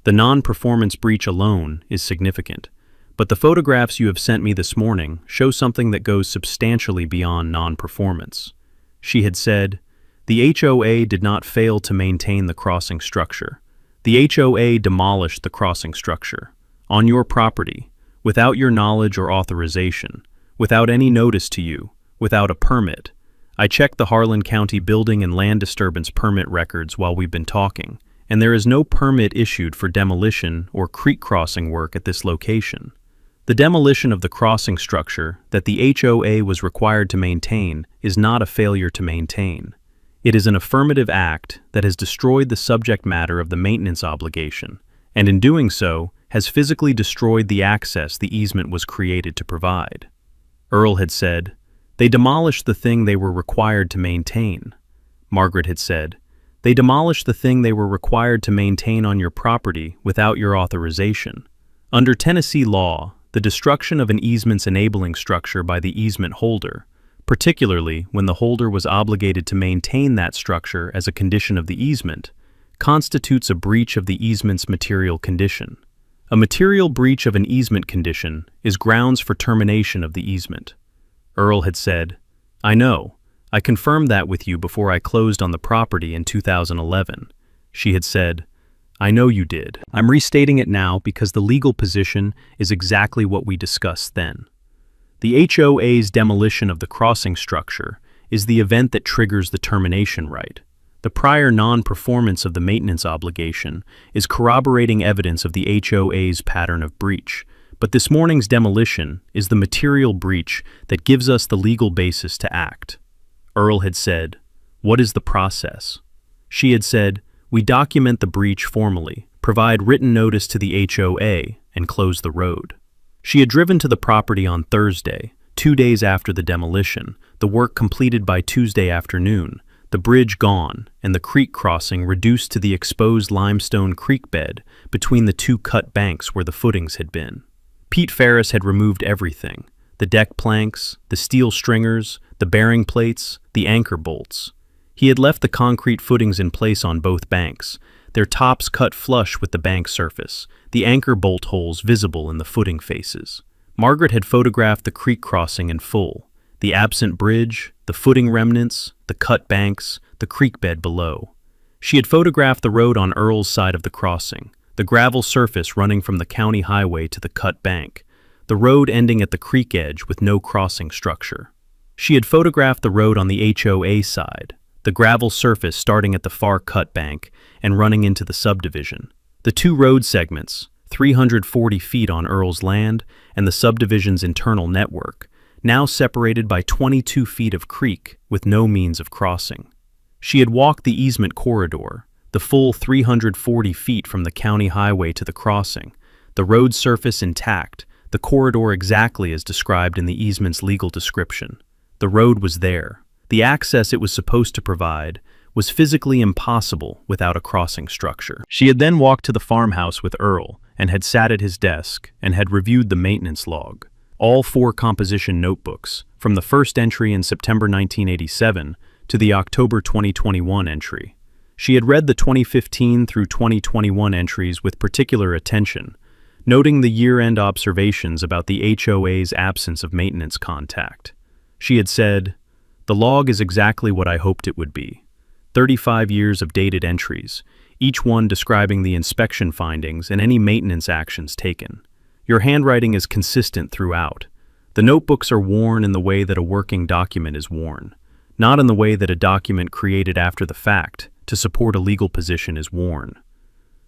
The non-performance breach alone is significant, but the photographs you have sent me this morning show something that goes substantially beyond non-performance." She had said, "The HOA did not fail to maintain the crossing structure. The HOA demolished the crossing structure, on your property, without your knowledge or authorization, without any notice to you, without a permit. I checked the Harlan County Building and Land Disturbance permit records while we've been talking, and there is no permit issued for demolition or creek crossing work at this location. The demolition of the crossing structure that the HOA was required to maintain is not a failure to maintain. It is an affirmative act that has destroyed the subject matter of the maintenance obligation, and in doing so, has physically destroyed the access the easement was created to provide." Earl had said, "They demolished the thing they were required to maintain." Margaret had said, "They demolished the thing they were required to maintain on your property without your authorization. Under Tennessee law, the destruction of an easement's enabling structure by the easement holder, particularly when the holder was obligated to maintain that structure as a condition of the easement, constitutes a breach of the easement's material condition. A material breach of an easement condition is grounds for termination of the easement." Earl had said, "I know. I confirmed that with you before I closed on the property in 2011. She had said, "I know you did. I'm restating it now because the legal position is exactly what we discussed then. The HOA's demolition of the crossing structure is the event that triggers the termination right. The prior non-performance of the maintenance obligation is corroborating evidence of the HOA's pattern of breach, but this morning's demolition is the material breach that gives us the legal basis to act." Earl had said, "What is the process?" She had said, "We document the breach formally, provide written notice to the HOA, and close the road." She had driven to the property on Thursday, 2 days after the demolition, the work completed by Tuesday afternoon, the bridge gone, and the creek crossing reduced to the exposed limestone creek bed between the two cut banks where the footings had been. Pete Ferris had removed everything: the deck planks, the steel stringers, the bearing plates, the anchor bolts. He had left the concrete footings in place on both banks, their tops cut flush with the bank surface, the anchor bolt holes visible in the footing faces. Margaret had photographed the creek crossing in full: the absent bridge, the footing remnants, the cut banks, the creek bed below. She had photographed the road on Earl's side of the crossing, the gravel surface running from the county highway to the cut bank, the road ending at the creek edge with no crossing structure. She had photographed the road on the HOA side, the gravel surface starting at the far cut bank and running into the subdivision. The two road segments, 340 feet on Earl's land and the subdivision's internal network, now separated by 22 feet of creek with no means of crossing. She had walked the easement corridor, the full 340 feet from the county highway to the crossing, the road surface intact, the corridor exactly as described in the easement's legal description. The road was there. The access it was supposed to provide was physically impossible without a crossing structure. She had then walked to the farmhouse with Earl and had sat at his desk and had reviewed the maintenance log. All 4 composition notebooks, from the first entry in September 1987 to the October 2021 entry. She had read the 2015 through 2021 entries with particular attention, noting the year-end observations about the HOA's absence of maintenance contact. She had said, "The log is exactly what I hoped it would be. 35 years of dated entries, each one describing the inspection findings and any maintenance actions taken. Your handwriting is consistent throughout. The notebooks are worn in the way that a working document is worn, not in the way that a document created after the fact to support a legal position is worn.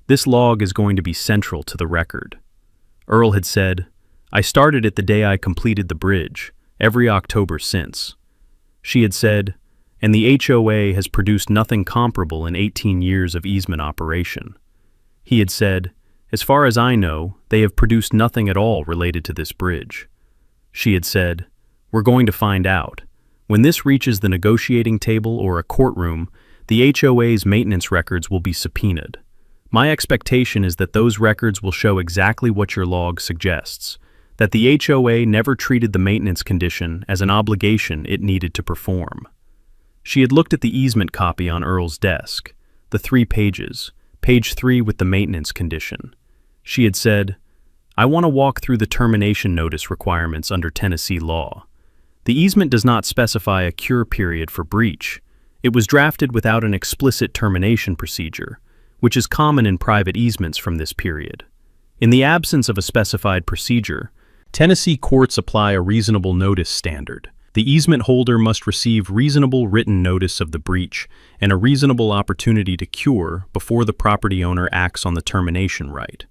This log is going to be central to the record." Earl had said, "I started it the day I completed the bridge, every October since." She had said, and the HOA has produced nothing comparable in 18 years of easement operation. He had said, "As far as I know, they have produced nothing at all related to this bridge." She had said, "We're going to find out. When this reaches the negotiating table or a courtroom, the HOA's maintenance records will be subpoenaed. My expectation is that those records will show exactly what your log suggests, that the HOA never treated the maintenance condition as an obligation it needed to perform." She had looked at the easement copy on Earl's desk, the 3 pages, page 3 with the maintenance condition. She had said, "I want to walk through the termination notice requirements under Tennessee law. The easement does not specify a cure period for breach. It was drafted without an explicit termination procedure, which is common in private easements from this period. In the absence of a specified procedure, Tennessee courts apply a reasonable notice standard. The easement holder must receive reasonable written notice of the breach and a reasonable opportunity to cure before the property owner acts on the termination right."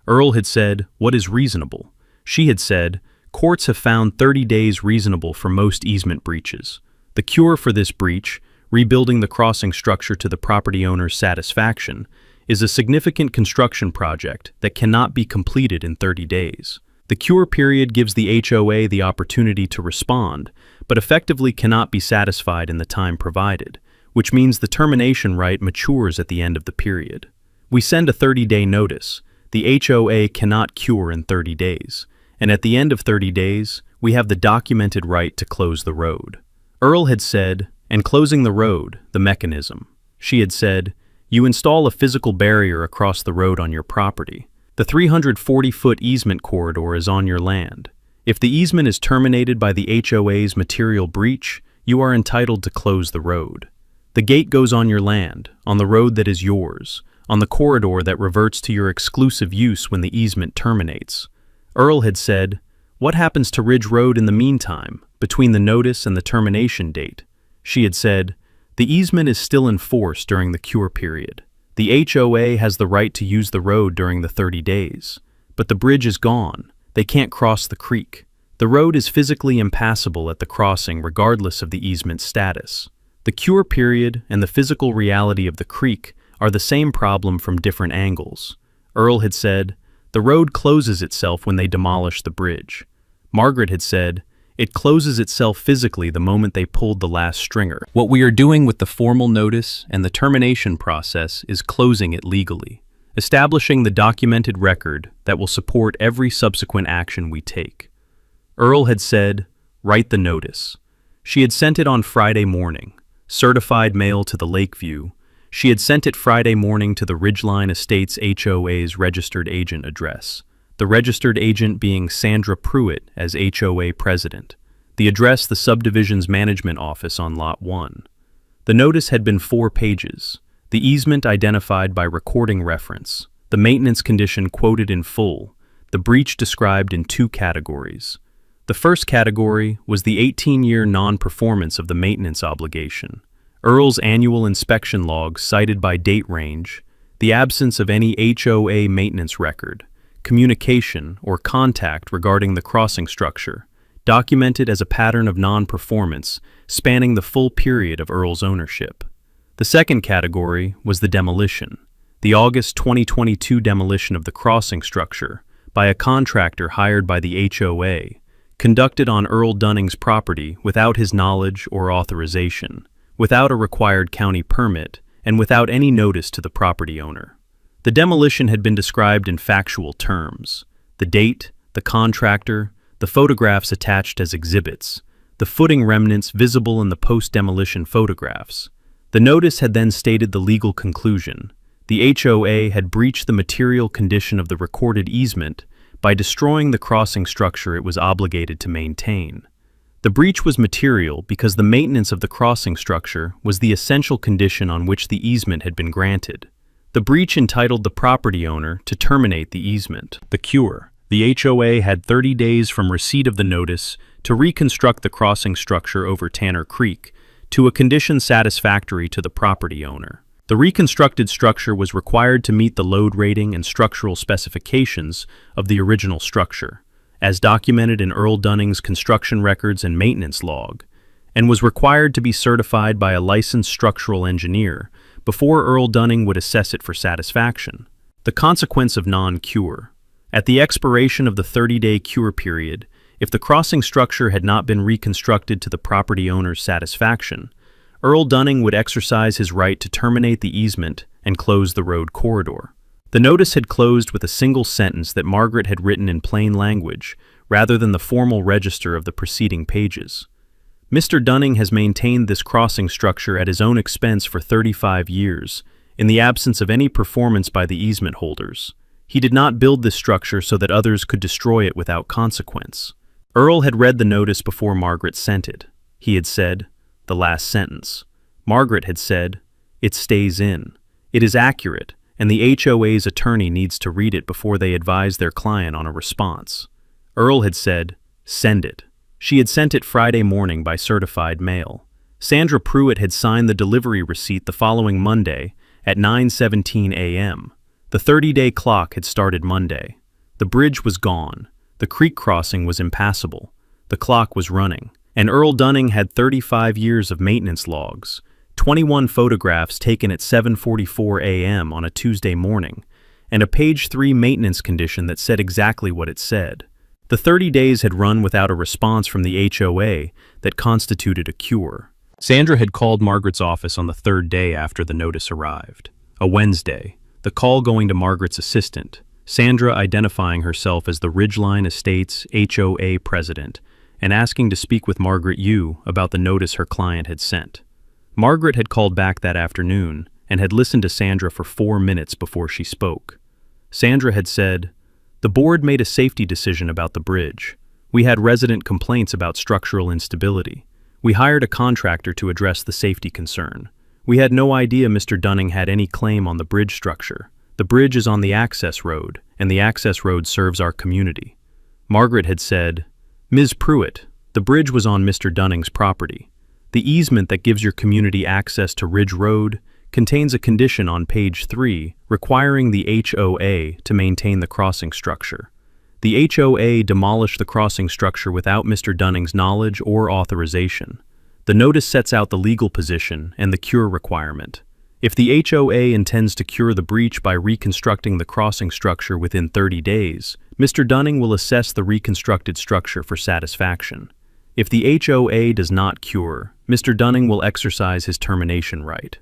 Earl had said, "What is reasonable?" She had said, "Courts have found 30 days reasonable for most easement breaches. The cure for this breach, rebuilding the crossing structure to the property owner's satisfaction, is a significant construction project that cannot be completed in 30 days. The cure period gives the HOA the opportunity to respond, but effectively cannot be satisfied in the time provided, which means the termination right matures at the end of the period. We send a 30-day notice. The HOA cannot cure in 30 days, and at the end of 30 days, we have the documented right to close the road." Earl had said, "And closing the road, the mechanism." She had said, "You install a physical barrier across the road on your property. The 340-foot easement corridor is on your land. If the easement is terminated by the HOA's material breach, you are entitled to close the road. The gate goes on your land, on the road that is yours, on the corridor that reverts to your exclusive use when the easement terminates." Earl had said, "What happens to Ridge Road in the meantime, between the notice and the termination date?" She had said, "The easement is still in force during the cure period. The HOA has the right to use the road during the 30 days, but the bridge is gone. They can't cross the creek. The road is physically impassable at the crossing regardless of the easement status. The cure period and the physical reality of the creek are the same problem from different angles." Earl had said, "The road closes itself when they demolish the bridge." Margaret had said, "It closes itself physically the moment they pulled the last stringer. What we are doing with the formal notice and the termination process is closing it legally, establishing the documented record that will support every subsequent action we take." Earl had said, "Write the notice." She had sent it on Friday morning, certified mail to the Lakeview. She had sent it Friday morning to the Ridgeline Estates HOA's registered agent address, the registered agent being Sandra Pruitt as HOA president, the address the subdivision's management office on Lot 1. The notice had been 4 pages, the easement identified by recording reference, the maintenance condition quoted in full, the breach described in 2 categories. The first category was the 18-year non-performance of the maintenance obligation, Earl's annual inspection log cited by date range, the absence of any HOA maintenance record, communication or contact regarding the crossing structure, documented as a pattern of non-performance spanning the full period of Earl's ownership. The second category was the demolition, the August 2022 demolition of the crossing structure by a contractor hired by the HOA, conducted on Earl Dunning's property without his knowledge or authorization, without a required county permit, and without any notice to the property owner. The demolition had been described in factual terms: the date, the contractor, the photographs attached as exhibits, the footing remnants visible in the post-demolition photographs. The notice had then stated the legal conclusion: the HOA had breached the material condition of the recorded easement by destroying the crossing structure it was obligated to maintain. The breach was material because the maintenance of the crossing structure was the essential condition on which the easement had been granted. The breach entitled the property owner to terminate the easement. The cure: the HOA had 30 days from receipt of the notice to reconstruct the crossing structure over Tanner Creek to a condition satisfactory to the property owner. The reconstructed structure was required to meet the load rating and structural specifications of the original structure, as documented in Earl Dunning's construction records and maintenance log, and was required to be certified by a licensed structural engineer before Earl Dunning would assess it for satisfaction. The consequence of non-cure. At the expiration of the 30-day cure period, if the crossing structure had not been reconstructed to the property owner's satisfaction, Earl Dunning would exercise his right to terminate the easement and close the road corridor. The notice had closed with a single sentence that Margaret had written in plain language, rather than the formal register of the preceding pages. Mr. Dunning has maintained this crossing structure at his own expense for 35 years, in the absence of any performance by the easement holders. He did not build this structure so that others could destroy it without consequence. Earl had read the notice before Margaret sent it. He had said, the last sentence. Margaret had said, it stays in. It is accurate, and the HOA's attorney needs to read it before they advise their client on a response. Earl had said, send it. She had sent it Friday morning by certified mail. Sandra Pruitt had signed the delivery receipt the following Monday at 9:17 a.m. The 30-day clock had started Monday. The bridge was gone. The creek crossing was impassable. The clock was running. And Earl Dunning had 35 years of maintenance logs, 21 photographs taken at 7:44 a.m. on a Tuesday morning, and a page 3 maintenance condition that said exactly what it said. The 30 days had run without a response from the HOA that constituted a cure. Sandra had called Margaret's office on the 3rd day after the notice arrived, a Wednesday, the call going to Margaret's assistant, Sandra identifying herself as the Ridgeline Estates HOA president and asking to speak with Margaret Yu about the notice her client had sent. Margaret had called back that afternoon and had listened to Sandra for 4 minutes before she spoke. Sandra had said, "The board made a safety decision about the bridge. We had resident complaints about structural instability. We hired a contractor to address the safety concern. We had no idea Mr. Dunning had any claim on the bridge structure. The bridge is on the access road, and the access road serves our community." Margaret had said, "Ms. Pruitt, the bridge was on Mr. Dunning's property. The easement that gives your community access to Ridge Road contains a condition on page 3 requiring the HOA to maintain the crossing structure. The HOA demolished the crossing structure without Mr. Dunning's knowledge or authorization. The notice sets out the legal position and the cure requirement. If the HOA intends to cure the breach by reconstructing the crossing structure within 30 days, Mr. Dunning will assess the reconstructed structure for satisfaction. If the HOA does not cure, Mr. Dunning will exercise his termination right."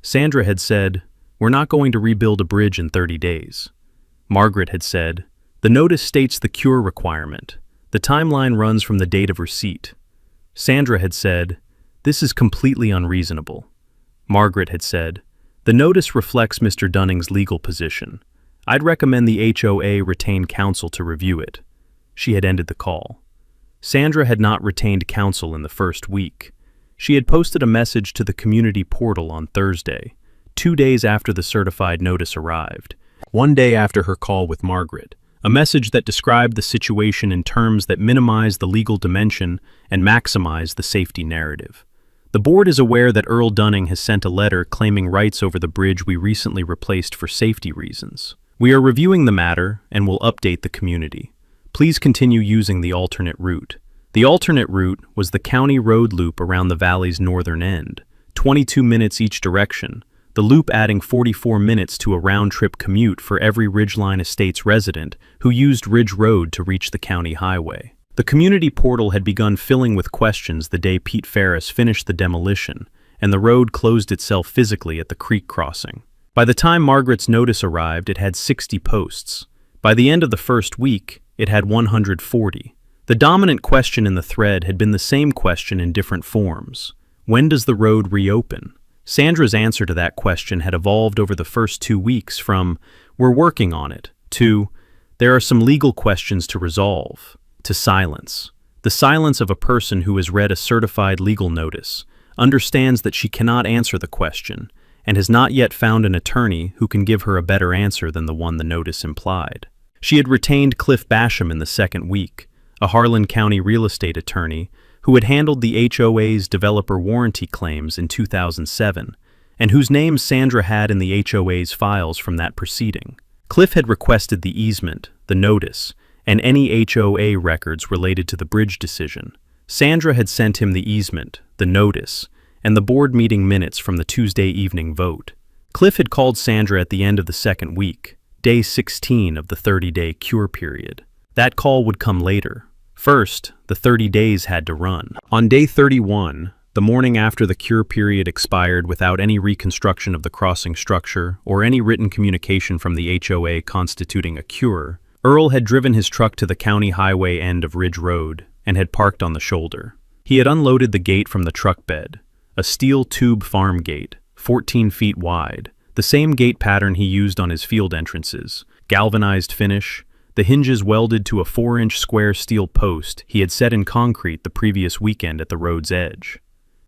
Sandra had said, "We're not going to rebuild a bridge in 30 days. Margaret had said, "The notice states the cure requirement. The timeline runs from the date of receipt." Sandra had said, "This is completely unreasonable." Margaret had said, "The notice reflects Mr. Dunning's legal position. I'd recommend the HOA retain counsel to review it." She had ended the call. Sandra had not retained counsel in the first week. She had posted a message to the community portal on Thursday, 2 days after the certified notice arrived, 1 day after her call with Margaret, a message that described the situation in terms that minimize the legal dimension and maximize the safety narrative. The board is aware that Earl Dunning has sent a letter claiming rights over the bridge we recently replaced for safety reasons. We are reviewing the matter and will update the community. Please continue using the alternate route. The alternate route was the county road loop around the valley's northern end, 22 minutes each direction, the loop adding 44 minutes to a round-trip commute for every Ridgeline Estates resident who used Ridge Road to reach the county highway. The community portal had begun filling with questions the day Pete Ferris finished the demolition, and the road closed itself physically at the creek crossing. By the time Margaret's notice arrived, it had 60 posts. By the end of the first week, it had 140. The dominant question in the thread had been the same question in different forms. When does the road reopen? Sandra's answer to that question had evolved over the first 2 weeks from, "We're working on it," to, "There are some legal questions to resolve," to silence. The silence of a person who has read a certified legal notice, understands that she cannot answer the question, and has not yet found an attorney who can give her a better answer than the one the notice implied. She had retained Cliff Basham in the second week, a Harlan County real estate attorney who had handled the HOA's developer warranty claims in 2007, and whose name Sandra had in the HOA's files from that proceeding. Cliff had requested the easement, the notice, and any HOA records related to the bridge decision. Sandra had sent him the easement, the notice, and the board meeting minutes from the Tuesday evening vote. Cliff had called Sandra at the end of the second week, day 16 of the 30-day cure period. That call would come later. First, the 30 days had to run. On day 31, the morning after the cure period expired without any reconstruction of the crossing structure or any written communication from the HOA constituting a cure, Earl had driven his truck to the county highway end of Ridge Road and had parked on the shoulder. He had unloaded the gate from the truck bed, a steel tube farm gate, 14 feet wide, the same gate pattern he used on his field entrances, galvanized finish, the hinges welded to a 4-inch square steel post he had set in concrete the previous weekend at the road's edge.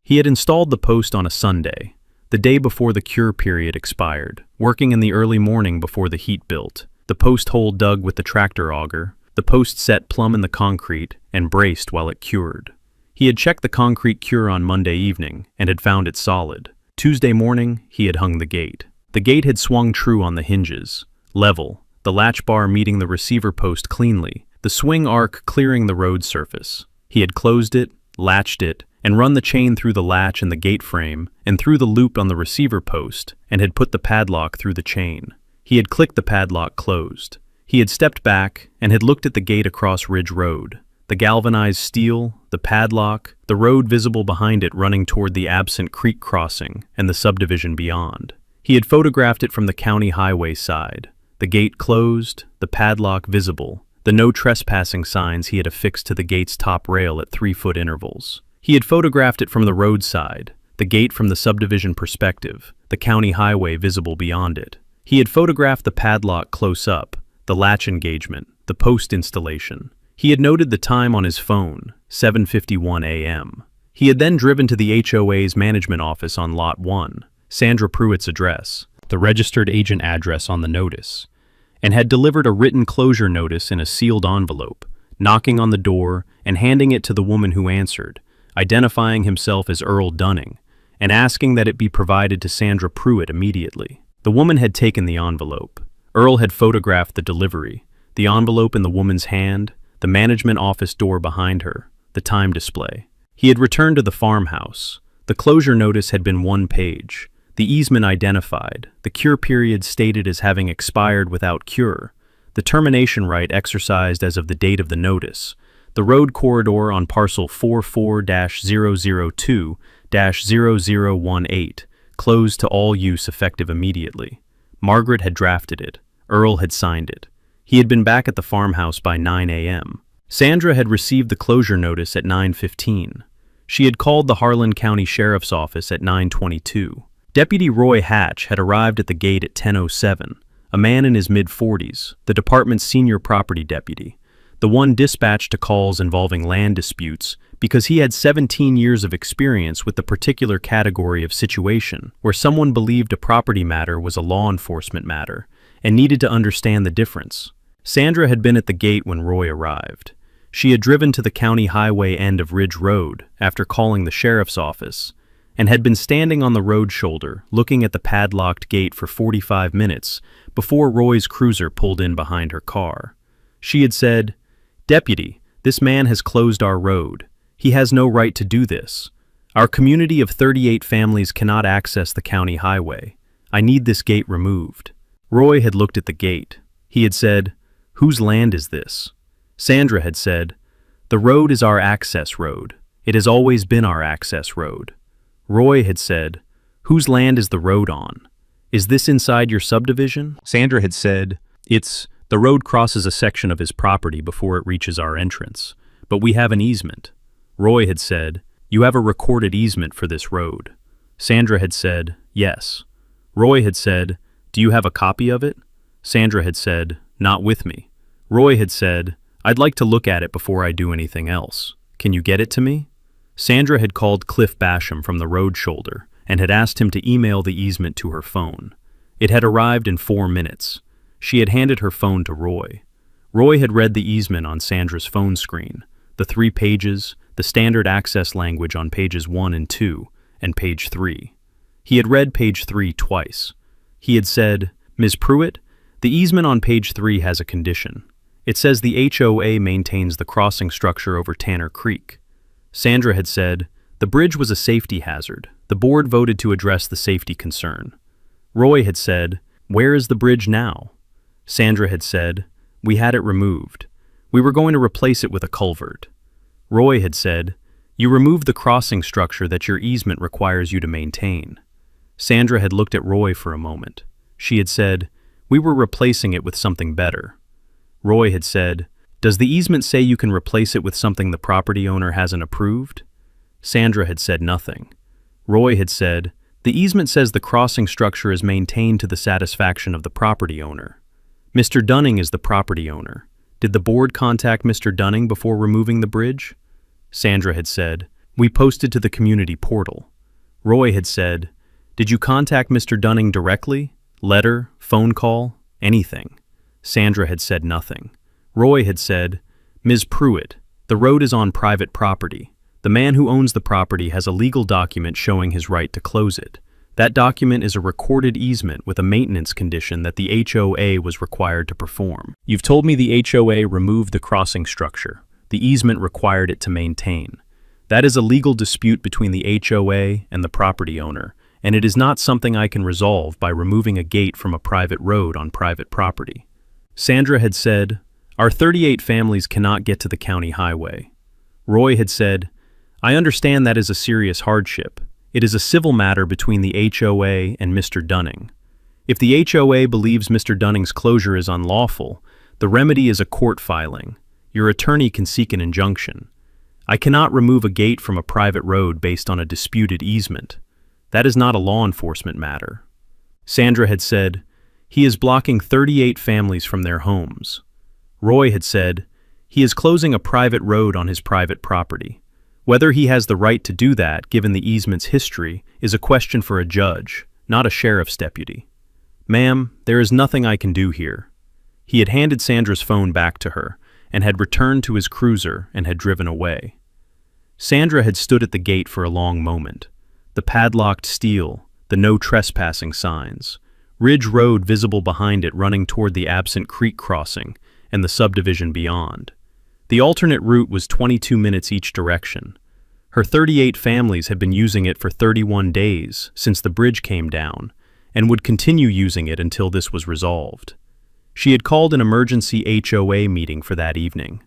He had installed the post on a Sunday, the day before the cure period expired, working in the early morning before the heat built, the post hole dug with the tractor auger, the post set plumb in the concrete and braced while it cured. He had checked the concrete cure on Monday evening and had found it solid. Tuesday morning, he had hung the gate. The gate had swung true on the hinges, level, the latch bar meeting the receiver post cleanly, the swing arc clearing the road surface. He had closed it, latched it, and run the chain through the latch in the gate frame and through the loop on the receiver post, and had put the padlock through the chain. He had clicked the padlock closed. He had stepped back and had looked at the gate across Ridge Road, the galvanized steel, the padlock, the road visible behind it running toward the absent creek crossing and the subdivision beyond. He had photographed it from the county highway side, the gate closed, the padlock visible, the no trespassing signs he had affixed to the gate's top rail at 3-foot intervals. He had photographed it from the roadside, the gate from the subdivision perspective, the county highway visible beyond it. He had photographed the padlock close up, the latch engagement, the post installation. He had noted the time on his phone, 7:51 a.m. He had then driven to the HOA's management office on Lot 1, Sandra Pruitt's address, the registered agent address on the notice, and had delivered a written closure notice in a sealed envelope, knocking on the door and handing it to the woman who answered, identifying himself as Earl Dunning, and asking that it be provided to Sandra Pruitt immediately. The woman had taken the envelope. Earl had photographed the delivery, the envelope in the woman's hand, the management office door behind her, the time display. He had returned to the farmhouse. The closure notice had been one page, the easement identified, the cure period stated as having expired without cure, the termination right exercised as of the date of the notice, the road corridor on parcel 44-002-0018, closed to all use effective immediately. Margaret had drafted it. Earl had signed it. He had been back at the farmhouse by 9 a.m. Sandra had received the closure notice at 9:15. She had called the Harlan County Sheriff's Office at 9:22. Deputy Roy Hatch had arrived at the gate at 10:07, a man in his mid-40s, the department's senior property deputy, the one dispatched to calls involving land disputes because he had 17 years of experience with the particular category of situation where someone believed a property matter was a law enforcement matter and needed to understand the difference. Sandra had been at the gate when Roy arrived. She had driven to the county highway end of Ridge Road after calling the sheriff's office and had been standing on the road shoulder looking at the padlocked gate for 45 minutes before Roy's cruiser pulled in behind her car. She had said, "Deputy, this man has closed our road. He has no right to do this. Our community of 38 families cannot access the county highway. I need this gate removed." Roy had looked at the gate. He had said, "Whose land is this?" Sandra had said, "The road is our access road. It has always been our access road." Roy had said, "Whose land is the road on? Is this inside your subdivision?" Sandra had said, The road crosses a section of his property before it reaches our entrance, but we have an easement." Roy had said, "You have a recorded easement for this road." Sandra had said, "Yes." Roy had said, "Do you have a copy of it?" Sandra had said, "Not with me." Roy had said, "I'd like to look at it before I do anything else. Can you get it to me?" Sandra had called Cliff Basham from the road shoulder and had asked him to email the easement to her phone. It had arrived in 4 minutes. She had handed her phone to Roy. Roy had read the easement on Sandra's phone screen, the 3 pages, the standard access language on pages 1 and 2, and page 3. He had read page 3 twice. He had said, "Ms. Pruitt, the easement on page 3 has a condition. It says the HOA maintains the crossing structure over Tanner Creek." Sandra had said, "The bridge was a safety hazard. The board voted to address the safety concern." Roy had said, "Where is the bridge now?" Sandra had said, "We had it removed. We were going to replace it with a culvert." Roy had said, "You removed the crossing structure that your easement requires you to maintain." Sandra had looked at Roy for a moment. She had said, "We were replacing it with something better." Roy had said, "Does the easement say you can replace it with something the property owner hasn't approved?" Sandra had said nothing. Roy had said, "The easement says the crossing structure is maintained to the satisfaction of the property owner. Mr. Dunning is the property owner. Did the board contact Mr. Dunning before removing the bridge?" Sandra had said, "We posted to the community portal." Roy had said, "Did you contact Mr. Dunning directly? Letter, phone call, anything?" Sandra had said nothing. Roy had said, "Ms. Pruitt, the road is on private property. The man who owns the property has a legal document showing his right to close it. That document is a recorded easement with a maintenance condition that the HOA was required to perform. You've told me the HOA removed the crossing structure. The easement required it to maintain. That is a legal dispute between the HOA and the property owner, and it is not something I can resolve by removing a gate from a private road on private property." Sandra had said, "Our 38 families cannot get to the county highway." Roy had said, "I understand that is a serious hardship. It is a civil matter between the HOA and Mr. Dunning. If the HOA believes Mr. Dunning's closure is unlawful, the remedy is a court filing. Your attorney can seek an injunction. I cannot remove a gate from a private road based on a disputed easement. That is not a law enforcement matter." Sandra had said, "He is blocking 38 families from their homes." Roy had said, "He is closing a private road on his private property. Whether he has the right to do that, given the easement's history, is a question for a judge, not a sheriff's deputy. Ma'am, there is nothing I can do here." He had handed Sandra's phone back to her, and had returned to his cruiser and had driven away. Sandra had stood at the gate for a long moment. The padlocked steel, the no trespassing signs, Ridge Road visible behind it running toward the absent creek crossing, and the subdivision beyond. The alternate route was 22 minutes each direction. Her 38 families had been using it for 31 days since the bridge came down, and would continue using it until this was resolved. She had called an emergency HOA meeting for that evening.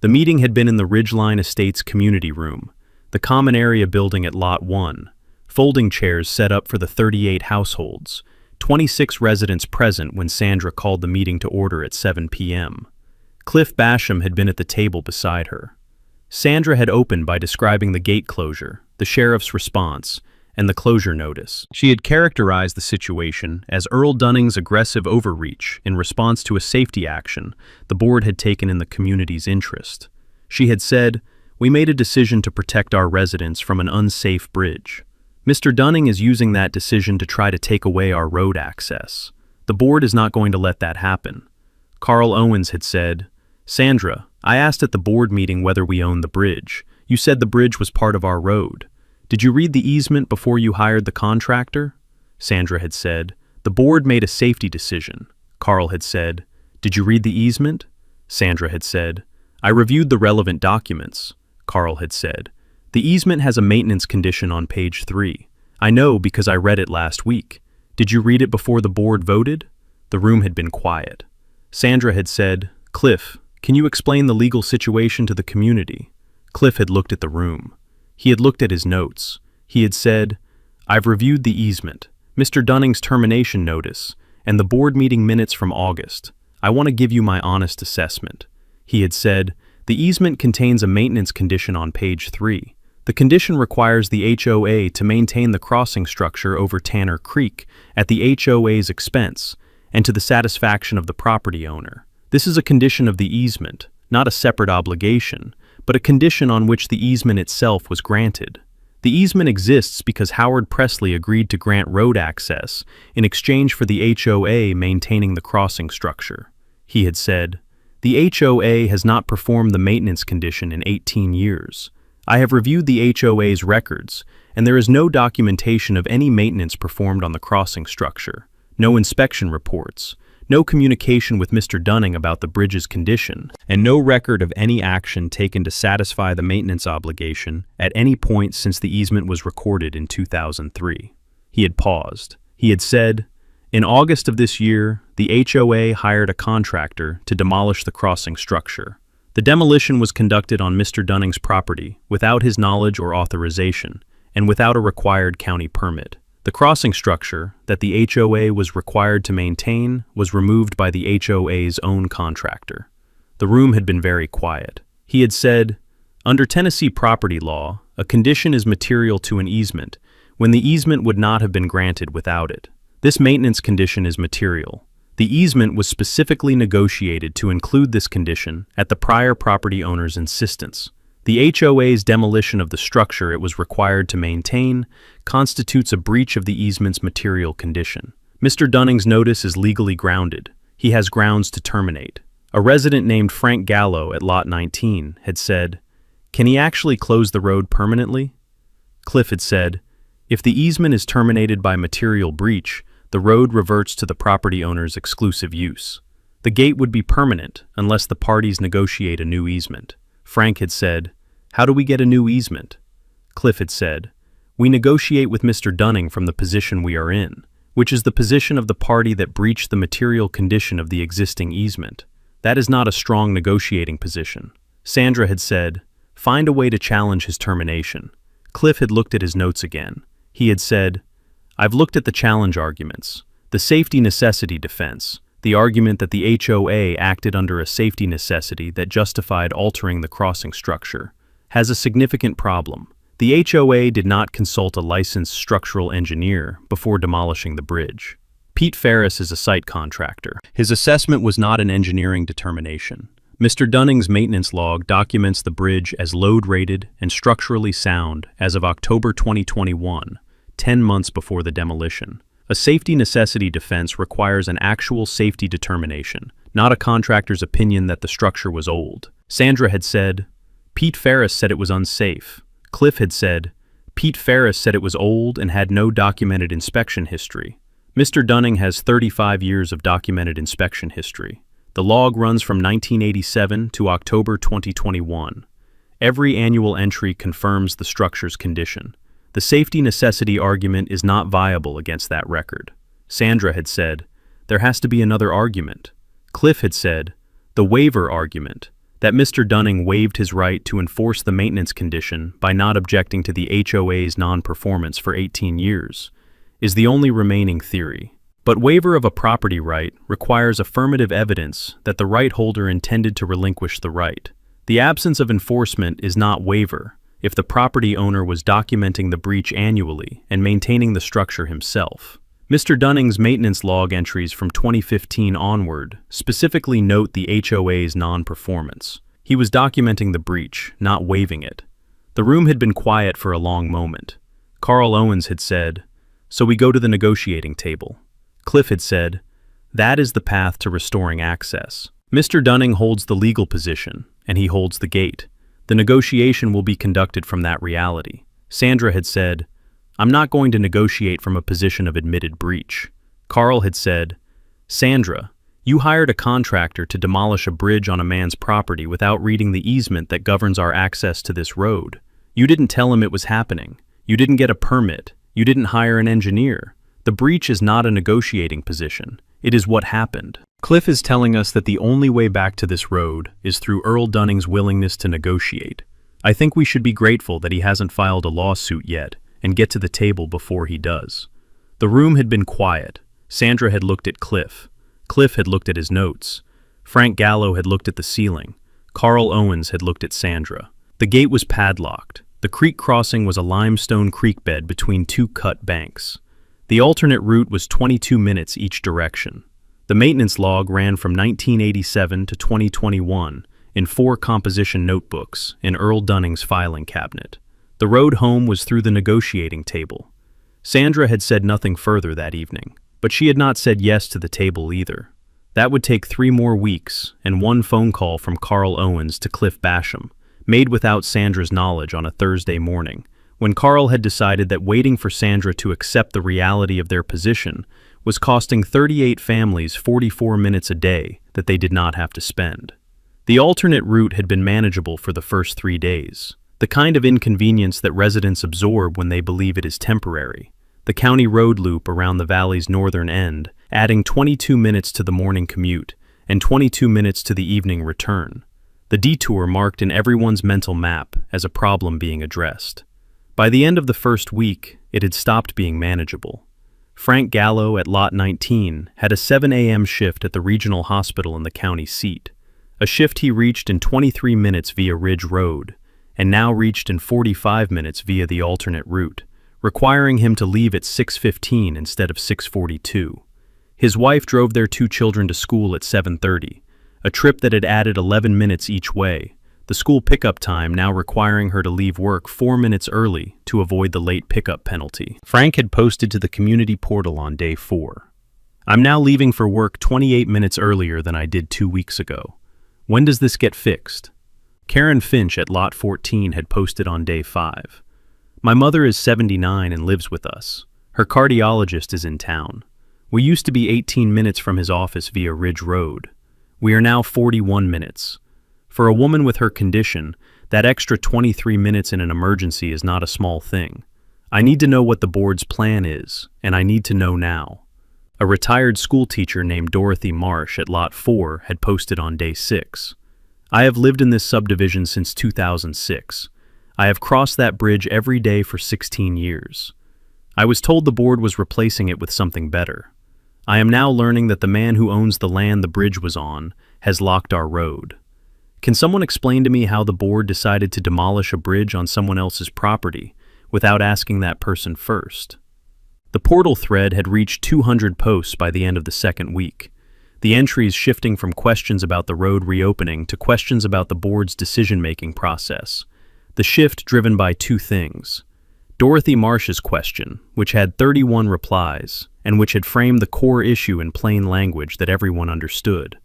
The meeting had been in the Ridgeline Estates community room, the common area building at Lot 1, folding chairs set up for the 38 households, 26 residents present when Sandra called the meeting to order at 7 p.m. Cliff Basham had been at the table beside her. Sandra had opened by describing the gate closure, the sheriff's response, and the closure notice. She had characterized the situation as Earl Dunning's aggressive overreach in response to a safety action the board had taken in the community's interest. She had said, "We made a decision to protect our residents from an unsafe bridge. Mr. Dunning is using that decision to try to take away our road access. The board is not going to let that happen." Carl Owens had said, "Sandra, I asked at the board meeting whether we owned the bridge. You said the bridge was part of our road. Did you read the easement before you hired the contractor?" Sandra had said, "The board made a safety decision." Carl had said, "Did you read the easement?" Sandra had said, "I reviewed the relevant documents." Carl had said, "The easement has a maintenance condition on page 3. I know because I read it last week. Did you read it before the board voted?" The room had been quiet. Sandra had said, "Cliff, can you explain the legal situation to the community?" Cliff had looked at the room. He had looked at his notes. He had said, "I've reviewed the easement, Mr. Dunning's termination notice, and the board meeting minutes from August. I want to give you my honest assessment." He had said, "The easement contains a maintenance condition on page 3. The condition requires the HOA to maintain the crossing structure over Tanner Creek at the HOA's expense and to the satisfaction of the property owner. This is a condition of the easement, not a separate obligation, but a condition on which the easement itself was granted. The easement exists because Howard Presley agreed to grant road access in exchange for the HOA maintaining the crossing structure." He had said, "The HOA has not performed the maintenance condition in 18 years. I have reviewed the HOA's records, and there is no documentation of any maintenance performed on the crossing structure, no inspection reports, no communication with Mr. Dunning about the bridge's condition, and no record of any action taken to satisfy the maintenance obligation at any point since the easement was recorded in 2003. He had paused. He had said, "In August of this year, the HOA hired a contractor to demolish the crossing structure. The demolition was conducted on Mr. Dunning's property without his knowledge or authorization, and without a required county permit. The crossing structure that the HOA was required to maintain was removed by the HOA's own contractor." The room had been very quiet. He had said, "Under Tennessee property law, a condition is material to an easement when the easement would not have been granted without it. This maintenance condition is material. The easement was specifically negotiated to include this condition at the prior property owner's insistence. The HOA's demolition of the structure it was required to maintain constitutes a breach of the easement's material condition. Mr. Dunning's notice is legally grounded. He has grounds to terminate." A resident named Frank Gallo at Lot 19 had said, "Can he actually close the road permanently?" Cliff had said, "If the easement is terminated by material breach, the road reverts to the property owner's exclusive use. The gate would be permanent unless the parties negotiate a new easement." Frank had said, "How do we get a new easement?" Cliff had said, "We negotiate with Mr. Dunning from the position we are in, which is the position of the party that breached the material condition of the existing easement. That is not a strong negotiating position." Sandra had said, "Find a way to challenge his termination." Cliff had looked at his notes again. He had said, "I've looked at the challenge arguments. The safety necessity defense, the argument that the HOA acted under a safety necessity that justified altering the crossing structure, has a significant problem. The HOA did not consult a licensed structural engineer before demolishing the bridge. Pete Ferris is a site contractor. His assessment was not an engineering determination. Mr. Dunning's maintenance log documents the bridge as load-rated and structurally sound as of October 2021, 10 months before the demolition. A safety necessity defense requires an actual safety determination, not a contractor's opinion that the structure was old." Sandra had said, "Pete Ferris said it was unsafe." Cliff had said, "Pete Ferris said it was old and had no documented inspection history." Mr. Dunning has 35 years of documented inspection history. The log runs from 1987 to October 2021. Every annual entry confirms the structure's condition. The safety necessity argument is not viable against that record. Sandra had said, "There has to be another argument." Cliff had said, "The waiver argument, that Mr. Dunning waived his right to enforce the maintenance condition by not objecting to the HOA's non-performance for 18 years, is the only remaining theory. But waiver of a property right requires affirmative evidence that the right holder intended to relinquish the right. The absence of enforcement is not waiver if the property owner was documenting the breach annually and maintaining the structure himself." Mr. Dunning's maintenance log entries from 2015 onward specifically note the HOA's non-performance. He was documenting the breach, not waiving it. The room had been quiet for a long moment. Carl Owens had said, "So we go to the negotiating table." Cliff had said, "That is the path to restoring access. Mr. Dunning holds the legal position, and he holds the gate. The negotiation will be conducted from that reality." Sandra had said, "I'm not going to negotiate from a position of admitted breach." Carl had said, "Sandra, you hired a contractor to demolish a bridge on a man's property without reading the easement that governs our access to this road. You didn't tell him it was happening. You didn't get a permit. You didn't hire an engineer. The breach is not a negotiating position. It is what happened." Cliff is telling us that the only way back to this road is through Earl Dunning's willingness to negotiate. I think we should be grateful that he hasn't filed a lawsuit yet and get to the table before he does. The room had been quiet. Sandra had looked at Cliff. Cliff had looked at his notes. Frank Gallo had looked at the ceiling. Carl Owens had looked at Sandra. The gate was padlocked. The creek crossing was a limestone creek bed between two cut banks. The alternate route was 22 minutes each direction. The maintenance log ran from 1987 to 2021 in 4 composition notebooks in Earl Dunning's filing cabinet. The road home was through the negotiating table. Sandra had said nothing further that evening, but she had not said yes to the table either. That would take 3 more weeks and 1 phone call from Carl Owens to Cliff Basham, made without Sandra's knowledge on a Thursday morning, when Carl had decided that waiting for Sandra to accept the reality of their position was costing 38 families 44 minutes a day that they did not have to spend. The alternate route had been manageable for the first 3 days, the kind of inconvenience that residents absorb when they believe it is temporary. The county road loop around the valley's northern end, adding 22 minutes to the morning commute and 22 minutes to the evening return. The detour marked in everyone's mental map as a problem being addressed. By the end of the first week, it had stopped being manageable. Frank Gallo at Lot 19 had a 7 a.m. shift at the regional hospital in the county seat, a shift he reached in 23 minutes via Ridge Road, and now reached in 45 minutes via the alternate route, requiring him to leave at 6:15 instead of 6:42. His wife drove their 2 children to school at 7:30, a trip that had added 11 minutes each way, the school pickup time now requiring her to leave work 4 minutes early to avoid the late pickup penalty. Frank had posted to the community portal on day 4. "I'm now leaving for work 28 minutes earlier than I did 2 weeks ago. When does this get fixed?" Karen Finch at Lot 14 had posted on day 5. "My mother is 79 and lives with us. Her cardiologist is in town. We used to be 18 minutes from his office via Ridge Road. We are now 41 minutes. For a woman with her condition, that extra 23 minutes in an emergency is not a small thing. I need to know what the board's plan is, and I need to know now." A retired school teacher named Dorothy Marsh at Lot 4 had posted on day 6. "I have lived in this subdivision since 2006. I have crossed that bridge every day for 16 years. I was told the board was replacing it with something better. I am now learning that the man who owns the land the bridge was on has locked our road. Can someone explain to me how the board decided to demolish a bridge on someone else's property without asking that person first?" The portal thread had reached 200 posts by the end of the second week, the entries shifting from questions about the road reopening to questions about the board's decision-making process, the shift driven by 2 things: Dorothy Marsh's question, which had 31 replies, and which had framed the core issue in plain language that everyone understood,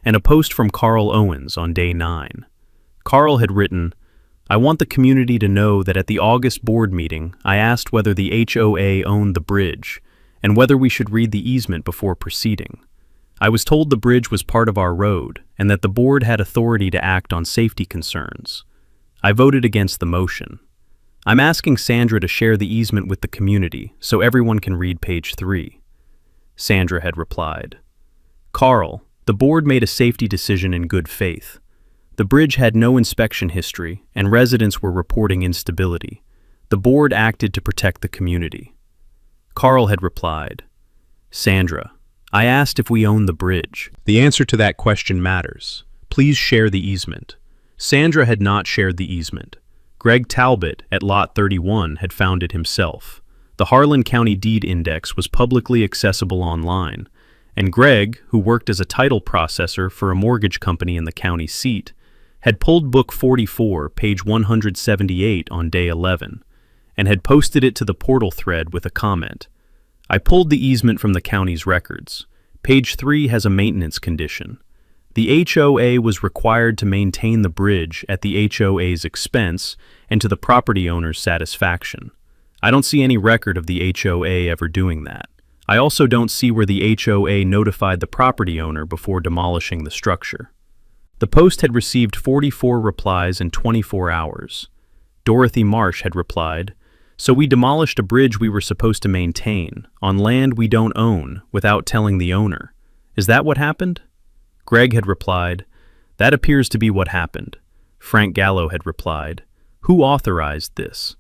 and a post from Carl Owens on day 9. Carl had written, "I want the community to know that at the August board meeting, I asked whether the HOA owned the bridge, and whether we should read the easement before proceeding. I was told the bridge was part of our road, and that the board had authority to act on safety concerns. I voted against the motion. I'm asking Sandra to share the easement with the community so everyone can read page 3. Sandra had replied, "Carl, the board made a safety decision in good faith. The bridge had no inspection history, and residents were reporting instability. The board acted to protect the community." Carl had replied, "Sandra, I asked if we own the bridge. The answer to that question matters. Please share the easement." Sandra had not shared the easement. Greg Talbot at Lot 31 had found it himself. The Harlan County Deed Index was publicly accessible online, and Greg, who worked as a title processor for a mortgage company in the county seat, had pulled Book 44, page 178 on day 11, and had posted it to the portal thread with a comment. "I pulled the easement from the county's records. Page 3 has a maintenance condition. The HOA was required to maintain the bridge at the HOA's expense and to the property owner's satisfaction. I don't see any record of the HOA ever doing that. I also don't see where the HOA notified the property owner before demolishing the structure." The post had received 44 replies in 24 hours. Dorothy Marsh had replied, "So we demolished a bridge we were supposed to maintain, on land we don't own, without telling the owner. Is that what happened?" Greg had replied, "That appears to be what happened." Frank Gallo had replied, "Who authorized this?"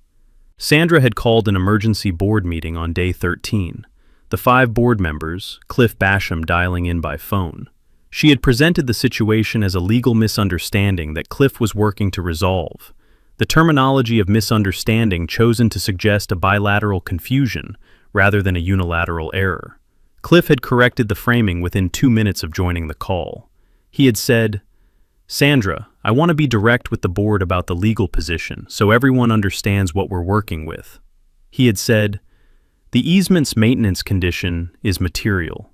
Sandra had called an emergency board meeting on day 13. The 5 board members, Cliff Basham dialing in by phone. She had presented the situation as a legal misunderstanding that Cliff was working to resolve. The terminology of misunderstanding chosen to suggest a bilateral confusion rather than a unilateral error. Cliff had corrected the framing within 2 minutes of joining the call. He had said, "Sandra, I want to be direct with the board about the legal position so everyone understands what we're working with." He had said, "The easement's maintenance condition is material.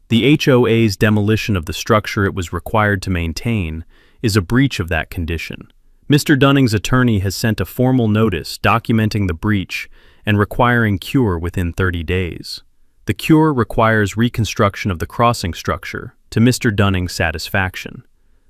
The HOA's demolition of the structure it was required to maintain is a breach of that condition. Mr. Dunning's attorney has sent a formal notice documenting the breach and requiring cure within 30 days. The cure requires reconstruction of the crossing structure to Mr. Dunning's satisfaction.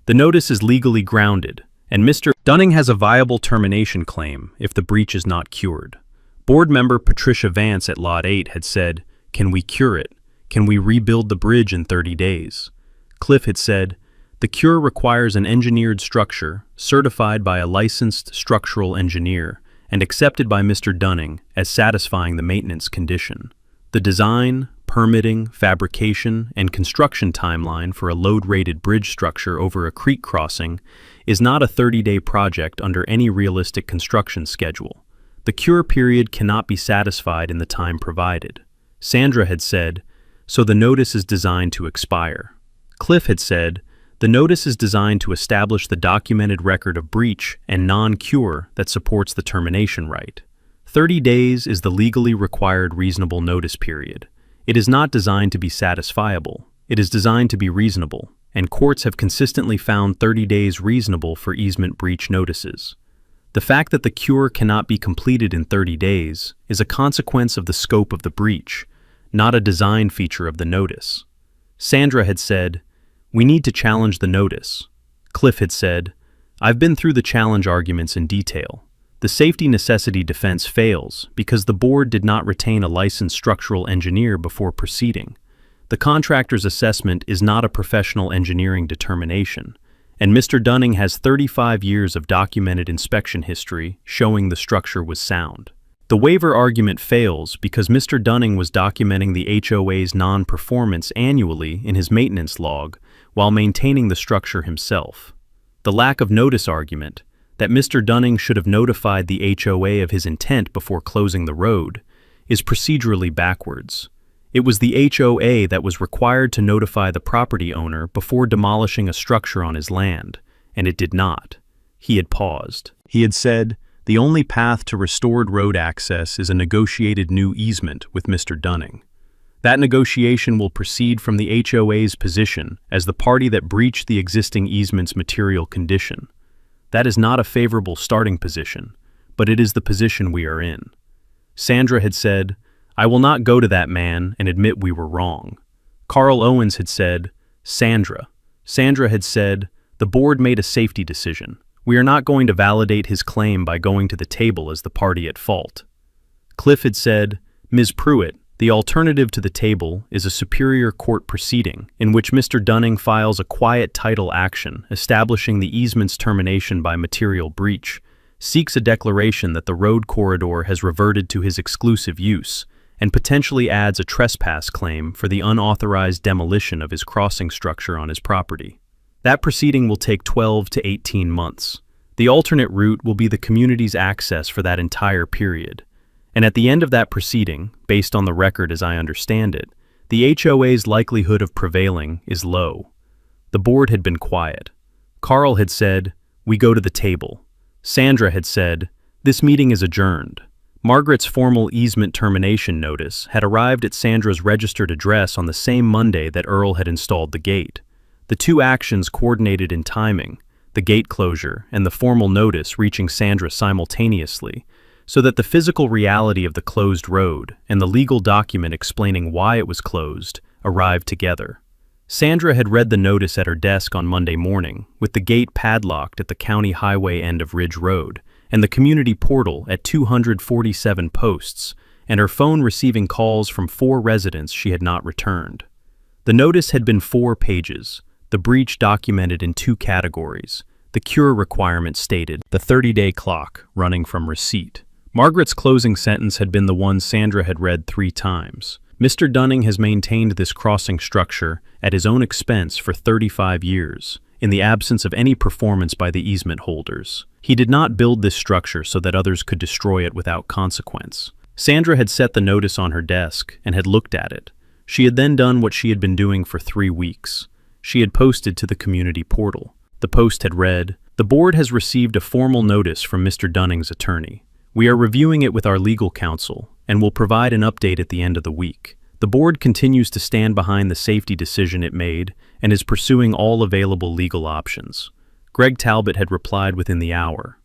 The notice is legally grounded, and Mr. Dunning has a viable termination claim if the breach is not cured. Board member Patricia Vance at Lot 8 had said, "Can we cure it? Can we rebuild the bridge in 30 days?" Cliff had said, "The cure requires an engineered structure certified by a licensed structural engineer and accepted by Mr. Dunning as satisfying the maintenance condition. The design, permitting, fabrication, and construction timeline for a load-rated bridge structure over a creek crossing is not a 30-day project under any realistic construction schedule. The cure period cannot be satisfied in the time provided." Sandra had said, "So the notice is designed to expire." Cliff had said, "The notice is designed to establish the documented record of breach and non-cure that supports the termination right. 30 days is the legally required reasonable notice period. It is not designed to be satisfiable. It is designed to be reasonable, and courts have consistently found 30 days reasonable for easement breach notices. The fact that the cure cannot be completed in 30 days is a consequence of the scope of the breach, not a design feature of the notice." Sandra had said, "We need to challenge the notice." Cliff had said, "I've been through the challenge arguments in detail. The safety necessity defense fails because the board did not retain a licensed structural engineer before proceeding. The contractor's assessment is not a professional engineering determination, and Mr. Dunning has 35 years of documented inspection history showing the structure was sound. The waiver argument fails because Mr. Dunning was documenting the HOA's non-performance annually in his maintenance log while maintaining the structure himself. The lack of notice argument, that Mr. Dunning should have notified the HOA of his intent before closing the road, is procedurally backwards. It was the HOA that was required to notify the property owner before demolishing a structure on his land, and it did not. He had paused. He had said, "The only path to restored road access is a negotiated new easement with Mr. Dunning. That negotiation will proceed from the HOA's position as the party that breached the existing easement's material condition. That is not a favorable starting position, but it is the position we are in." Sandra had said, "I will not go to that man and admit we were wrong." Carl Owens had said, Sandra had said, "The board made a safety decision. We are not going to validate his claim by going to the table as the party at fault." Cliff had said, "Ms. Pruitt, the alternative to the table is a superior court proceeding in which Mr. Dunning files a quiet title action establishing the easement's termination by material breach, seeks a declaration that the road corridor has reverted to his exclusive use, and potentially adds a trespass claim for the unauthorized demolition of his crossing structure on his property. That proceeding will take 12 to 18 months. The alternate route will be the community's access for that entire period. And at the end of that proceeding, based on the record as I understand it, the HOA's likelihood of prevailing is low." The board had been quiet. Carl had said, "We go to the table." Sandra had said, "This meeting is adjourned." Margaret's formal easement termination notice had arrived at Sandra's registered address on the same Monday that Earl had installed the gate. The two actions coordinated in timing, the gate closure and the formal notice reaching Sandra simultaneously, so that the physical reality of the closed road and the legal document explaining why it was closed arrived together. Sandra had read the notice at her desk on Monday morning, with the gate padlocked at the county highway end of Ridge Road, and the community portal at 247 posts, and her phone receiving calls from 4 residents she had not returned. The notice had been 4 pages, the breach documented in 2 categories. The cure requirement stated, the 30-day clock running from receipt. Margaret's closing sentence had been the one Sandra had read 3 times. Mr. Dunning has maintained this crossing structure at his own expense for 35 years, in the absence of any performance by the easement holders. He did not build this structure so that others could destroy it without consequence. Sandra had set the notice on her desk and had looked at it. She had then done what she had been doing for 3 weeks. She had posted to the community portal. The post had read, "The board has received a formal notice from Mr. Dunning's attorney. We are reviewing it with our legal counsel and will provide an update at the end of the week. The board continues to stand behind the safety decision it made and is pursuing all available legal options." Greg Talbot had replied within the hour.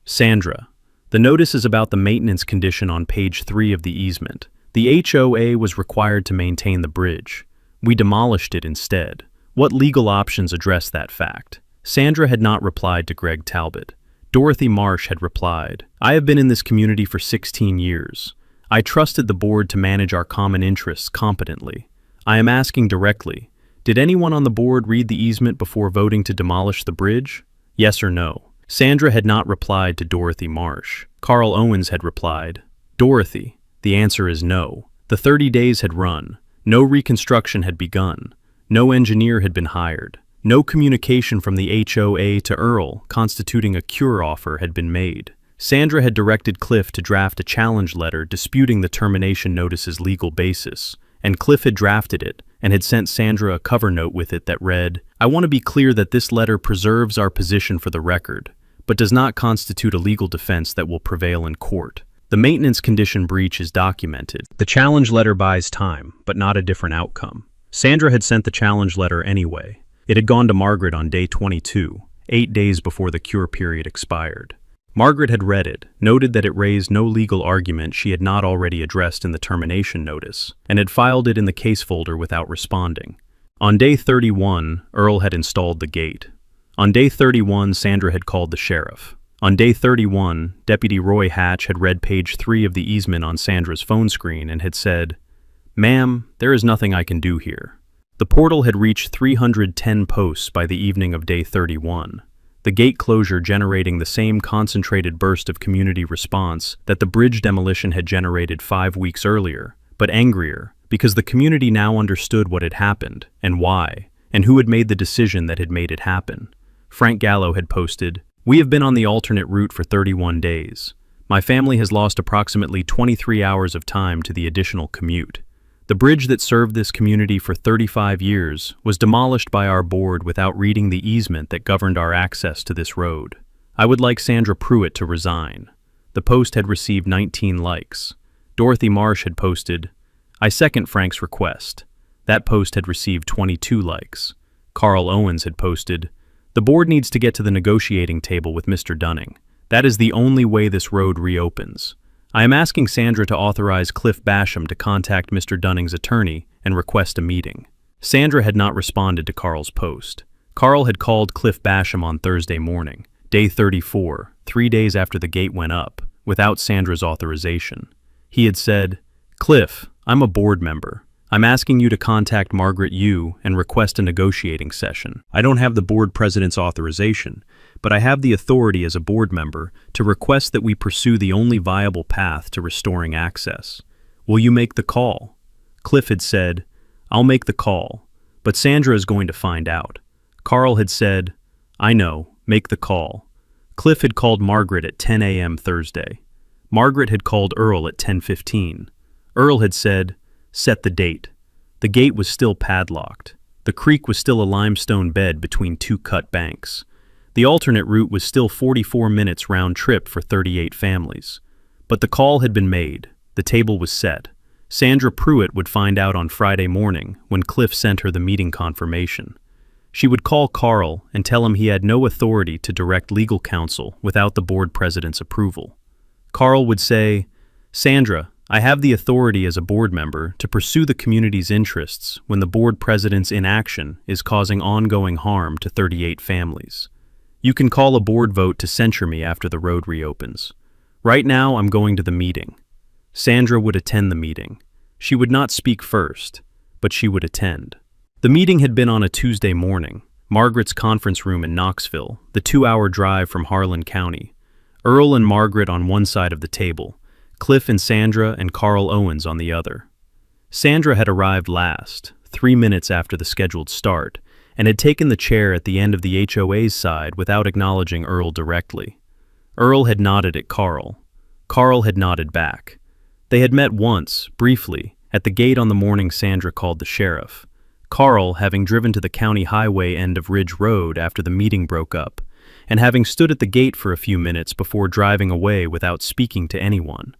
Sandra, the notice is about the maintenance condition on page 3 of the easement. The HOA was required to maintain the bridge. We demolished it instead. What legal options address that fact? Sandra had not replied to Greg Talbot. Dorothy Marsh had replied, I have been in this community for 16 years. I trusted the board to manage our common interests competently. I am asking directly, did anyone on the board read the easement before voting to demolish the bridge? Yes or no? Sandra had not replied to Dorothy Marsh. Carl Owens had replied, Dorothy, the answer is no. The 30 days had run. No reconstruction had begun. No engineer had been hired. No communication from the HOA to Earl constituting a cure offer had been made. Sandra had directed Cliff to draft a challenge letter disputing the termination notice's legal basis, and Cliff had drafted it and had sent Sandra a cover note with it that read, I want to be clear that this letter preserves our position for the record, but does not constitute a legal defense that will prevail in court. The maintenance condition breach is documented. The challenge letter buys time, but not a different outcome. Sandra had sent the challenge letter anyway. It had gone to Margaret on day 22, 8 days before the cure period expired. Margaret had read it, noted that it raised no legal argument she had not already addressed in the termination notice, and had filed it in the case folder without responding. On day 31, Earl had installed the gate. On day 31, Sandra had called the sheriff. On day 31, Deputy Roy Hatch had read page 3 of the easement on Sandra's phone screen and had said, Ma'am, there is nothing I can do here. The portal had reached 310 posts by the evening of day 31. The gate closure generating the same concentrated burst of community response that the bridge demolition had generated 5 weeks earlier, but angrier, because the community now understood what had happened, and why, and who had made the decision that had made it happen. Frank Gallo had posted, We have been on the alternate route for 31 days. My family has lost approximately 23 hours of time to the additional commute. The bridge that served this community for 35 years was demolished by our board without reading the easement that governed our access to this road. I would like Sandra Pruitt to resign. The post had received 19 likes. Dorothy Marsh had posted, I second Frank's request. That post had received 22 likes. Carl Owens had posted, The board needs to get to the negotiating table with Mr. Dunning. That is the only way this road reopens. I am asking Sandra to authorize Cliff Basham to contact Mr. Dunning's attorney and request a meeting. Sandra had not responded to Carl's post. Carl had called Cliff Basham on Thursday morning, day 34, 3 days after the gate went up, without Sandra's authorization. He had said, Cliff, I'm a board member. I'm asking you to contact Margaret Yu and request a negotiating session. I don't have the board president's authorization, but I have the authority as a board member to request that we pursue the only viable path to restoring access. Will you make the call? Cliff had said, I'll make the call, but Sandra is going to find out. Carl had said, I know, make the call. Cliff had called Margaret at 10 a.m. Thursday. Margaret had called Earl at 10:15. Earl had said, set the date. The gate was still padlocked. The creek was still a limestone bed between two cut banks. The alternate route was still 44 minutes round trip for 38 families. But the call had been made. The table was set. Sandra Pruitt would find out on Friday morning when Cliff sent her the meeting confirmation. She would call Carl and tell him he had no authority to direct legal counsel without the board president's approval. Carl would say, Sandra, I have the authority as a board member to pursue the community's interests when the board president's inaction is causing ongoing harm to 38 families. You can call a board vote to censure me after the road reopens. Right now, I'm going to the meeting. Sandra would attend the meeting. She would not speak first, but she would attend. The meeting had been on a Tuesday morning, Margaret's conference room in Knoxville, the 2-hour drive from Harlan County. Earl and Margaret on one side of the table, Cliff and Sandra and Carl Owens on the other. Sandra had arrived last, 3 minutes after the scheduled start, and had taken the chair at the end of the HOA's side without acknowledging Earl directly. Earl had nodded at Carl. Carl had nodded back. They had met once, briefly, at the gate on the morning Sandra called the sheriff. Carl, having driven to the county highway end of Ridge Road after the meeting broke up, and having stood at the gate for a few minutes before driving away without speaking to anyone.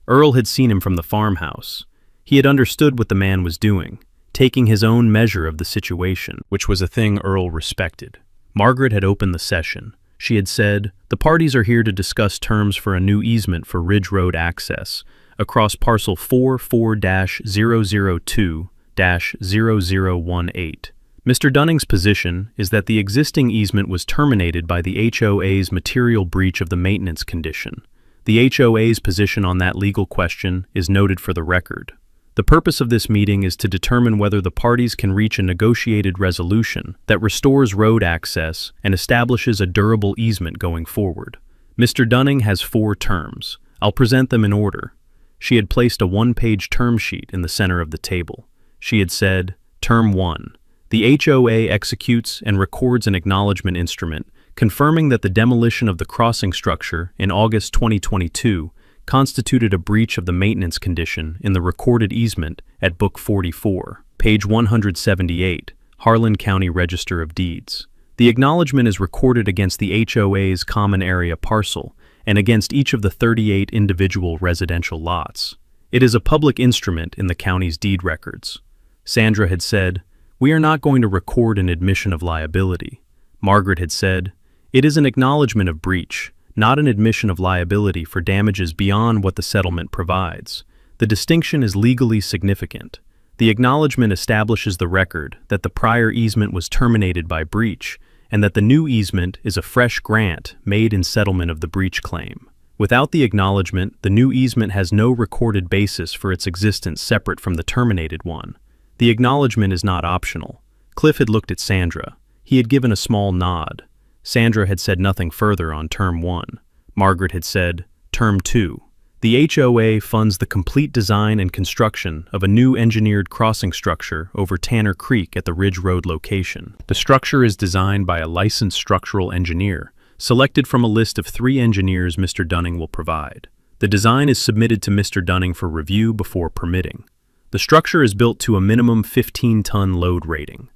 Earl had seen him from the farmhouse. He had understood what the man was doing, taking his own measure of the situation, which was a thing Earl respected. Margaret had opened the session. She had said, the parties are here to discuss terms for a new easement for Ridge Road access, across parcel 44-002-0018. Mr. Dunning's position is that the existing easement was terminated by the HOA's material breach of the maintenance condition. The HOA's position on that legal question is noted for the record. The purpose of this meeting is to determine whether the parties can reach a negotiated resolution that restores road access and establishes a durable easement going forward. Mr. Dunning has 4 terms. I'll present them in order. She had placed a 1-page term sheet in the center of the table. She had said, Term 1. The HOA executes and records an acknowledgement instrument confirming that the demolition of the crossing structure in August 2022 constituted a breach of the maintenance condition in the recorded easement at Book 44, page 178, Harlan County Register of Deeds. The acknowledgement is recorded against the HOA's common area parcel and against each of the 38 individual residential lots. It is a public instrument in the county's deed records. Sandra had said, "We are not going to record an admission of liability." Margaret had said, "It is an acknowledgement of breach, not an admission of liability for damages beyond what the settlement provides. The distinction is legally significant. The acknowledgement establishes the record that the prior easement was terminated by breach and that the new easement is a fresh grant made in settlement of the breach claim. Without the acknowledgement, the new easement has no recorded basis for its existence separate from the terminated one. The acknowledgement is not optional." Cliff had looked at Sandra. He had given a small nod. Sandra had said nothing further on Term 1. Margaret had said, Term 2. The HOA funds the complete design and construction of a new engineered crossing structure over Tanner Creek at the Ridge Road location. The structure is designed by a licensed structural engineer, selected from a list of 3 engineers Mr. Dunning will provide. The design is submitted to Mr. Dunning for review before permitting. The structure is built to a minimum 15-ton load rating.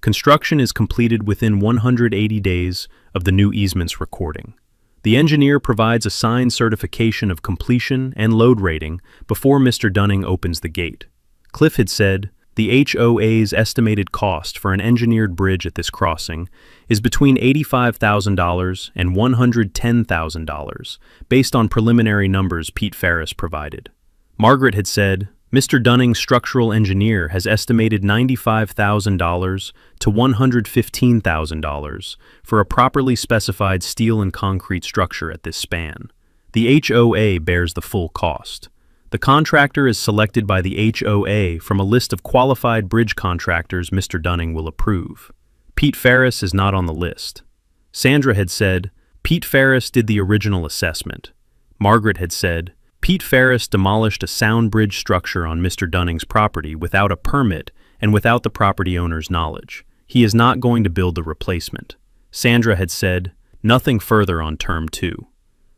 Construction is completed within 180 days of the new easement's recording. The engineer provides a signed certification of completion and load rating before Mr. Dunning opens the gate. Cliff had said, the HOA's estimated cost for an engineered bridge at this crossing is between $85,000 and $110,000, based on preliminary numbers Pete Ferris provided. Margaret had said, Mr. Dunning's structural engineer has estimated $95,000 to $115,000 for a properly specified steel and concrete structure at this span. The HOA bears the full cost. The contractor is selected by the HOA from a list of qualified bridge contractors Mr. Dunning will approve. Pete Ferris is not on the list. Sandra had said, Pete Ferris did the original assessment. Margaret had said, Pete Ferris demolished a sound bridge structure on Mr. Dunning's property without a permit and without the property owner's knowledge. He is not going to build the replacement. Sandra had said, nothing further on Term 2.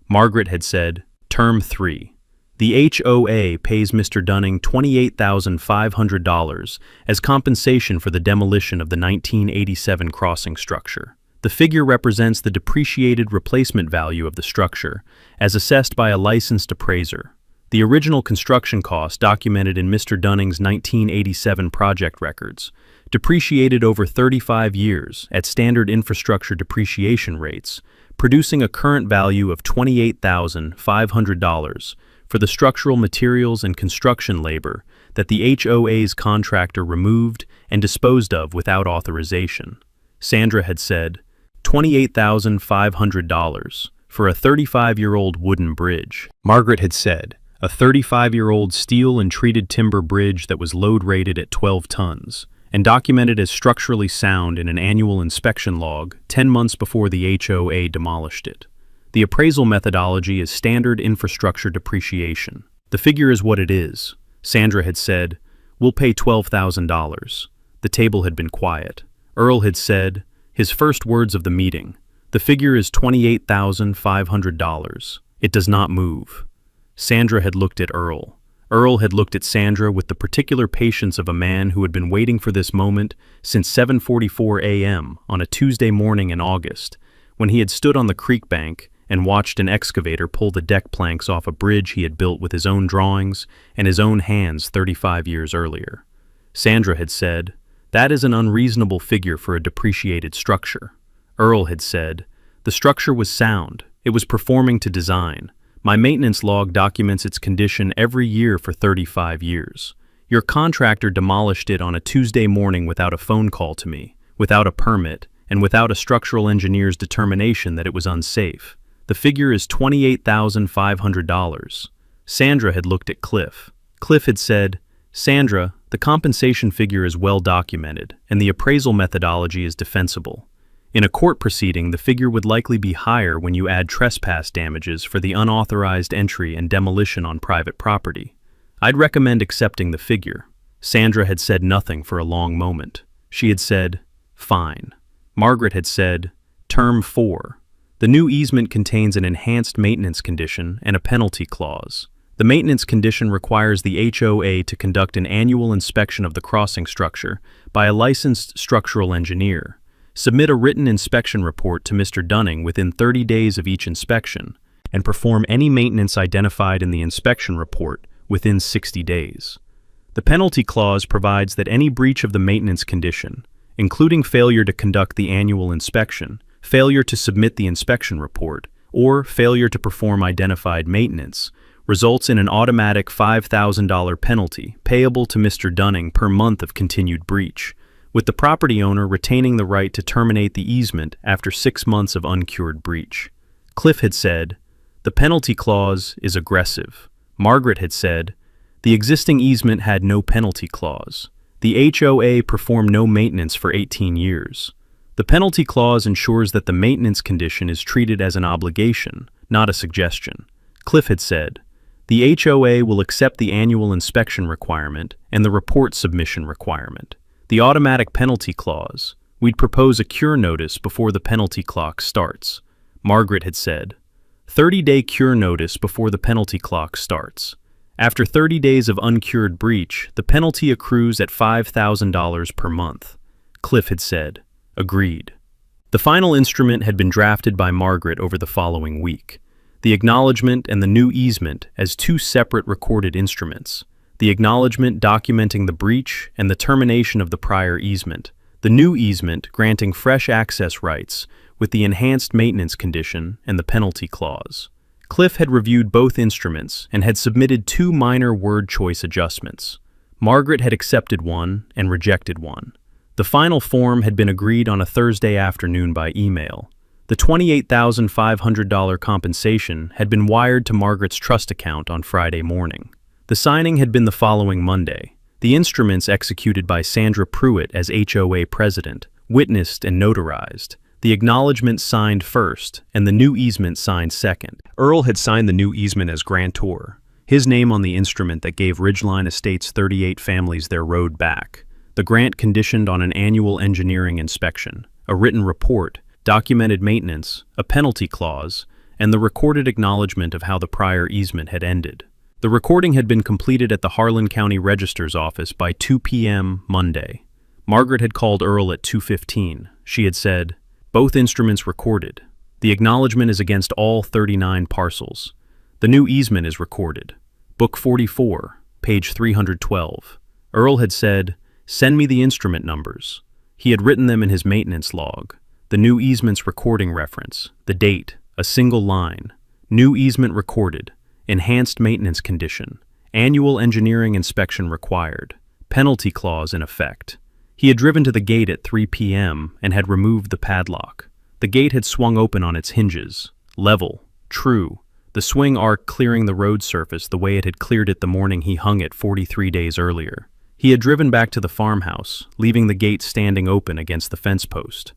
Margaret had said, Term 3. The HOA pays Mr. Dunning $28,500 as compensation for the demolition of the 1987 crossing structure. The figure represents the depreciated replacement value of the structure, as assessed by a licensed appraiser. The original construction cost documented in Mr. Dunning's 1987 project records, depreciated over 35 years at standard infrastructure depreciation rates, producing a current value of $28,500 for the structural materials and construction labor that the HOA's contractor removed and disposed of without authorization. Sandra had said, $28,500 for a 35-year-old wooden bridge. Margaret had said, a 35-year-old steel and treated timber bridge that was load rated at 12 tons and documented as structurally sound in an annual inspection log 10 months before the HOA demolished it. The appraisal methodology is standard infrastructure depreciation. The figure is what it is. Sandra had said, we'll pay $12,000. The table had been quiet. Earl had said, his first words of the meeting, the figure is $28,500. It does not move. Sandra had looked at Earl. Earl had looked at Sandra with the particular patience of a man who had been waiting for this moment since 7:44 a.m. on a Tuesday morning in August, when he had stood on the creek bank and watched an excavator pull the deck planks off a bridge he had built with his own drawings and his own hands 35 years earlier. Sandra had said, that is an unreasonable figure for a depreciated structure. Earl had said, the structure was sound, it was performing to design, My maintenance log documents its condition every year for 35 years. Your contractor demolished it on a Tuesday morning without a phone call to me, without a permit, and without a structural engineer's determination that it was unsafe. The figure is $28,500. Sandra had looked at Cliff. Cliff had said, "Sandra, the compensation figure is well documented, and the appraisal methodology is defensible. In a court proceeding, the figure would likely be higher when you add trespass damages for the unauthorized entry and demolition on private property. I'd recommend accepting the figure." Sandra had said nothing for a long moment. She had said, "Fine." Margaret had said, "Term 4. The new easement contains an enhanced maintenance condition and a penalty clause. The maintenance condition requires the HOA to conduct an annual inspection of the crossing structure by a licensed structural engineer. Submit a written inspection report to Mr. Dunning within 30 days of each inspection, and perform any maintenance identified in the inspection report within 60 days. The penalty clause provides that any breach of the maintenance condition, including failure to conduct the annual inspection, failure to submit the inspection report, or failure to perform identified maintenance, results in an automatic $5,000 penalty payable to Mr. Dunning per month of continued breach, with the property owner retaining the right to terminate the easement after 6 months of uncured breach. Cliff had said, "The penalty clause is aggressive." Margaret had said, "The existing easement had no penalty clause. The HOA performed no maintenance for 18 years. The penalty clause ensures that the maintenance condition is treated as an obligation, not a suggestion." Cliff had said, "The HOA will accept the annual inspection requirement and the report submission requirement. The automatic penalty clause, we'd propose a cure notice before the penalty clock starts." Margaret had said, 30-day cure notice before the penalty clock starts. After 30 days of uncured breach, the penalty accrues at $5,000 per month." Cliff had said, "Agreed." The final instrument had been drafted by Margaret over the following week. The acknowledgement and the new easement as 2 separate recorded instruments. The acknowledgement documenting the breach and the termination of the prior easement. The new easement granting fresh access rights with the enhanced maintenance condition and the penalty clause. Cliff had reviewed both instruments and had submitted 2 minor word choice adjustments. Margaret had accepted one and rejected one. The final form had been agreed on a Thursday afternoon by email. The $28,500 compensation had been wired to Margaret's trust account on Friday morning. The signing had been the following Monday. The instruments executed by Sandra Pruitt as HOA president, witnessed and notarized. The acknowledgement signed first, and the new easement signed second. Earl had signed the new easement as grantor, his name on the instrument that gave Ridgeline Estates' 38 families their road back. The grant conditioned on an annual engineering inspection, a written report, documented maintenance, a penalty clause, and the recorded acknowledgement of how the prior easement had ended. The recording had been completed at the Harlan County Register's office by 2 p.m. Monday. Margaret had called Earl at 2:15. She had said, "Both instruments recorded. The acknowledgement is against all 39 parcels. The new easement is recorded. Book 44, page 312. Earl had said, "Send me the instrument numbers." He had written them in his maintenance log. The new easement's recording reference, the date, a single line. New easement recorded. Enhanced maintenance condition. Annual engineering inspection required. Penalty clause in effect. He had driven to the gate at 3 p.m. and had removed the padlock. The gate had swung open on its hinges. Level. True. The swing arc clearing the road surface the way it had cleared it the morning he hung it 43 days earlier. He had driven back to the farmhouse, leaving the gate standing open against the fence post.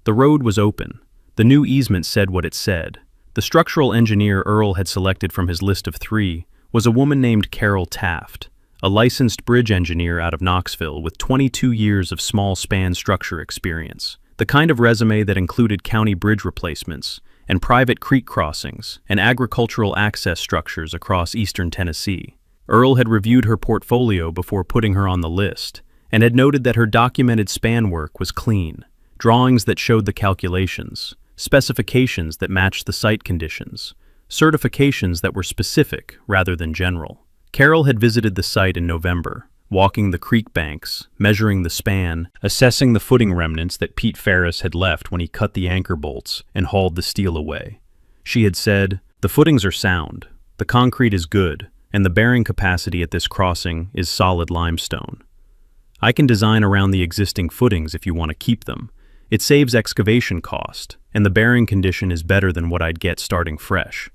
The road was open. The new easement said what it said. The structural engineer Earl had selected from his list of 3 was a woman named Carol Taft, a licensed bridge engineer out of Knoxville with 22 years of small span structure experience, the kind of resume that included county bridge replacements and private creek crossings and agricultural access structures across eastern Tennessee. Earl had reviewed her portfolio before putting her on the list and had noted that her documented span work was clean. Drawings that showed the calculations, specifications that matched the site conditions, certifications that were specific rather than general. Carol had visited the site in November, walking the creek banks, measuring the span, assessing the footing remnants that Pete Ferris had left when he cut the anchor bolts and hauled the steel away. She had said, "The footings are sound. The concrete is good, and the bearing capacity at this crossing is solid limestone. I can design around the existing footings if you want to keep them. It saves excavation cost, and the bearing condition is better than what I'd get starting fresh.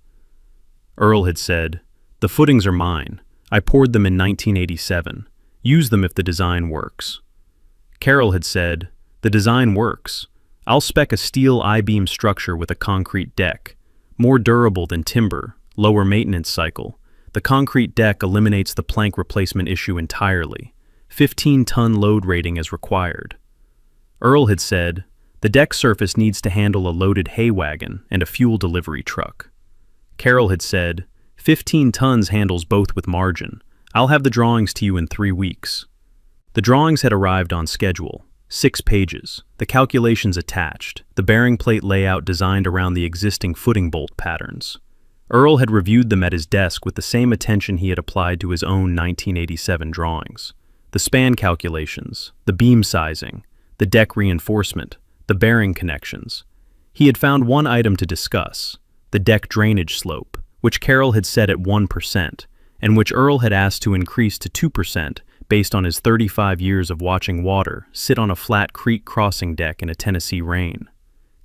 Earl had said, "The footings are mine. I poured them in 1987. Use them if the design works." Carol had said, "The design works. I'll spec a steel I-beam structure with a concrete deck. More durable than timber, lower maintenance cycle. The concrete deck eliminates the plank replacement issue entirely. 15-ton load rating is required." Earl had said, "The deck surface needs to handle a loaded hay wagon and a fuel delivery truck." Carol had said, 15 tons handles both with margin. I'll have the drawings to you in 3 weeks." The drawings had arrived on schedule, 6 pages, the calculations attached, the bearing plate layout designed around the existing footing bolt patterns. Earl had reviewed them at his desk with the same attention he had applied to his own 1987 drawings. The span calculations, the beam sizing, the deck reinforcement, the bearing connections. He had found one item to discuss, the deck drainage slope, which Carol had set at 1%, and which Earl had asked to increase to 2% based on his 35 years of watching water sit on a flat creek crossing deck in a Tennessee rain.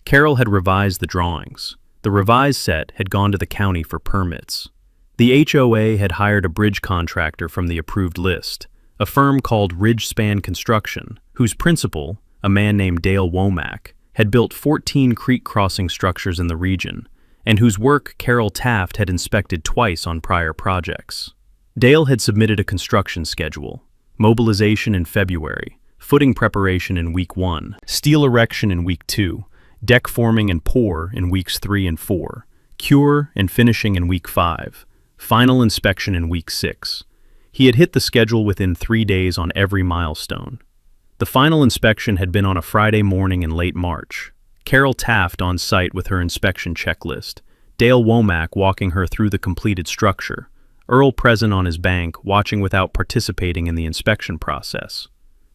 Carol had revised the drawings. The revised set had gone to the county for permits. The HOA had hired a bridge contractor from the approved list, a firm called Ridge Span Construction, whose principal, a man named Dale Womack, had built 14 creek crossing structures in the region, and whose work Carol Taft had inspected twice on prior projects. Dale had submitted a construction schedule: mobilization in February, footing preparation in week 1, steel erection in week 2, deck forming and pour in weeks 3 and 4, cure and finishing in week 5, final inspection in week 6. He had hit the schedule within 3 days on every milestone. The final inspection had been on a Friday morning in late March. Carol Taft on site with her inspection checklist, Dale Womack walking her through the completed structure, Earl present on his bank watching without participating in the inspection process.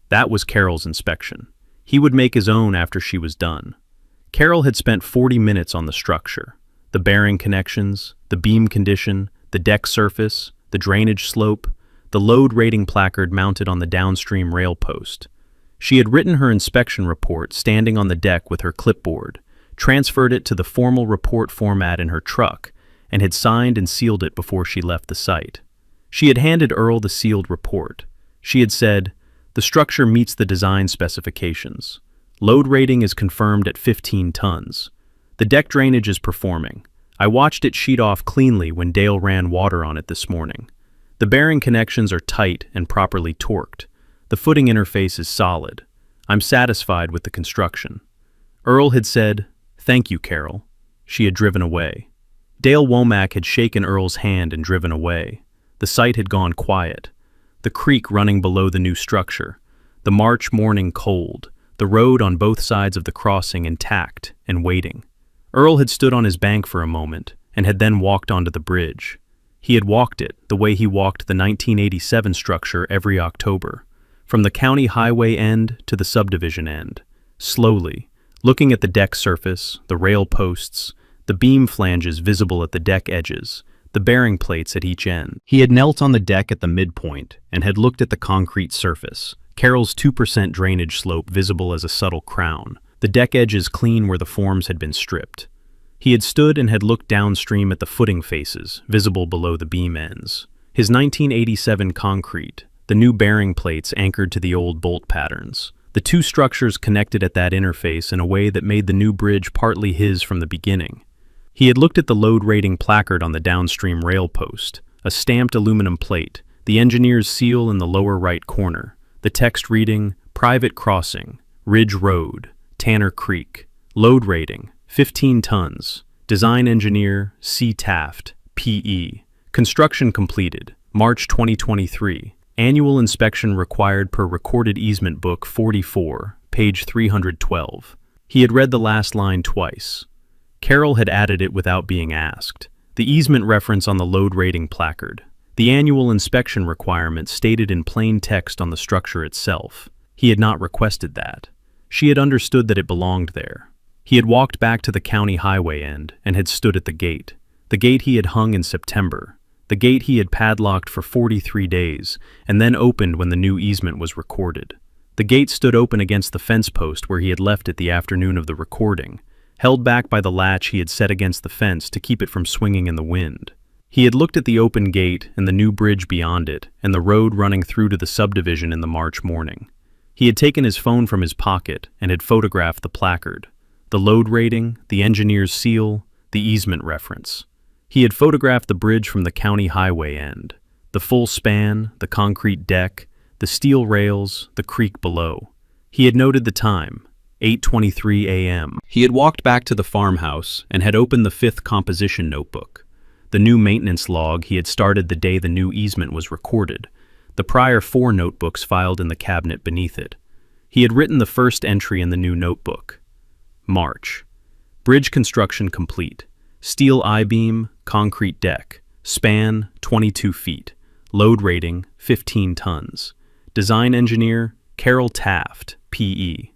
That was Carol's inspection. He would make his own after she was done. Carol had spent 40 minutes on the structure, the bearing connections, the beam condition, the deck surface, the drainage slope, the load rating placard mounted on the downstream rail post. She had written her inspection report standing on the deck with her clipboard, transferred it to the formal report format in her truck, and had signed and sealed it before she left the site. She had handed Earl the sealed report. She had said, "The structure meets the design specifications. Load rating is confirmed at 15 tons. The deck drainage is performing. I watched it sheet off cleanly when Dale ran water on it this morning. The bearing connections are tight and properly torqued. The footing interface is solid. I'm satisfied with the construction." Earl had said, "Thank you, Carol." She had driven away. Dale Womack had shaken Earl's hand and driven away. The site had gone quiet. The creek running below the new structure. The March morning cold. The road on both sides of the crossing intact and waiting. Earl had stood on his bank for a moment and had then walked onto the bridge. He had walked it the way he walked the 1987 structure every October, from the county highway end to the subdivision end, slowly, looking at the deck surface, the rail posts, the beam flanges visible at the deck edges, the bearing plates at each end. He had knelt on the deck at the midpoint and had looked at the concrete surface, Carol's 2% drainage slope visible as a subtle crown, the deck edges clean where the forms had been stripped. He had stood and had looked downstream at the footing faces, visible below the beam ends. His 1987 concrete, the new bearing plates anchored to the old bolt patterns. The two structures connected at that interface in a way that made the new bridge partly his from the beginning. He had looked at the load rating placard on the downstream rail post, a stamped aluminum plate, the engineer's seal in the lower right corner, the text reading, "Private Crossing, Ridge Road, Tanner Creek, Load Rating, 15 tons, Design Engineer, C. Taft, P.E. Construction completed, March 2023. Annual inspection required per Recorded Easement Book 44, page 312. He had read the last line twice. Carol had added it without being asked. The easement reference on the load rating placard. The annual inspection requirement stated in plain text on the structure itself. He had not requested that. She had understood that it belonged there. He had walked back to the county highway end and had stood at the gate he had hung in September, The gate he had padlocked for 43 days, and then opened when the new easement was recorded. The gate stood open against the fence post where he had left it the afternoon of the recording, held back by the latch he had set against the fence to keep it from swinging in the wind. He had looked at the open gate and the new bridge beyond it, and the road running through to the subdivision in the March morning. He had taken his phone from his pocket and had photographed the placard, the load rating, the engineer's seal, the easement reference. He had photographed the bridge from the county highway end, the full span, the concrete deck, the steel rails, the creek below. He had noted the time, 8:23 a.m. He had walked back to the farmhouse and had opened the 5th composition notebook, the new maintenance log he had started the day the new easement was recorded, the prior 4 notebooks filed in the cabinet beneath it. He had written the first entry in the new notebook. March. Bridge construction complete. Steel I-beam, concrete deck. Span, 22 feet. Load rating, 15 tons. Design engineer, Carol Taft, P.E.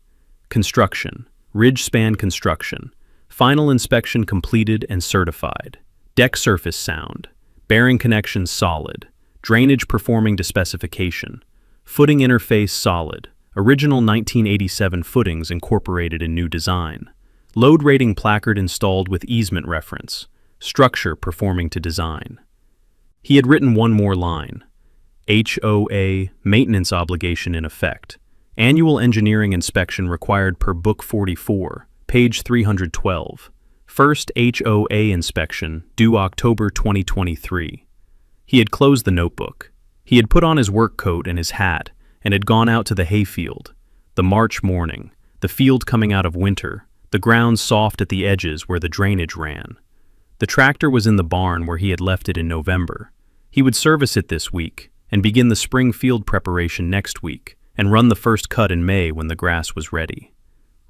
Construction, ridge span construction. Final inspection completed and certified. Deck surface sound. Bearing connections solid. Drainage performing to specification. Footing interface solid. Original 1987 footings incorporated in new design. Load rating placard installed with easement reference. Structure performing to design. He had written one more line. HOA maintenance obligation in effect. Annual engineering inspection required per Book 44, page 312. First HOA inspection due October 2023. He had closed the notebook. He had put on his work coat and his hat and had gone out to the hayfield. The March morning, the field coming out of winter, the ground soft at the edges where the drainage ran. The tractor was in the barn where he had left it in November. He would service it this week and begin the spring field preparation next week and run the first cut in May when the grass was ready.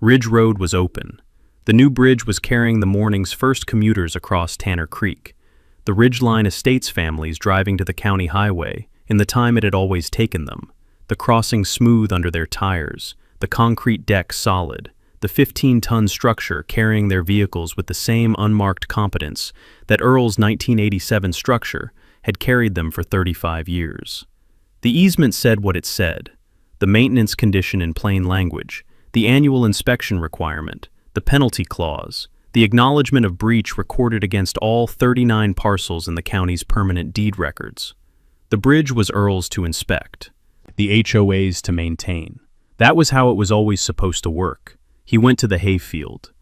Ridge Road was open. The new bridge was carrying the morning's first commuters across Tanner Creek, the Ridgeline Estates families driving to the county highway in the time it had always taken them, the crossing smooth under their tires, the concrete deck solid, the 15-ton structure carrying their vehicles with the same unmarked competence that Earl's 1987 structure had carried them for 35 years. The easement said what it said, the maintenance condition in plain language, the annual inspection requirement, the penalty clause, the acknowledgement of breach recorded against all 39 parcels in the county's permanent deed records. The bridge was Earl's to inspect, the HOA's to maintain. That was how it was always supposed to work. He went to the hayfield.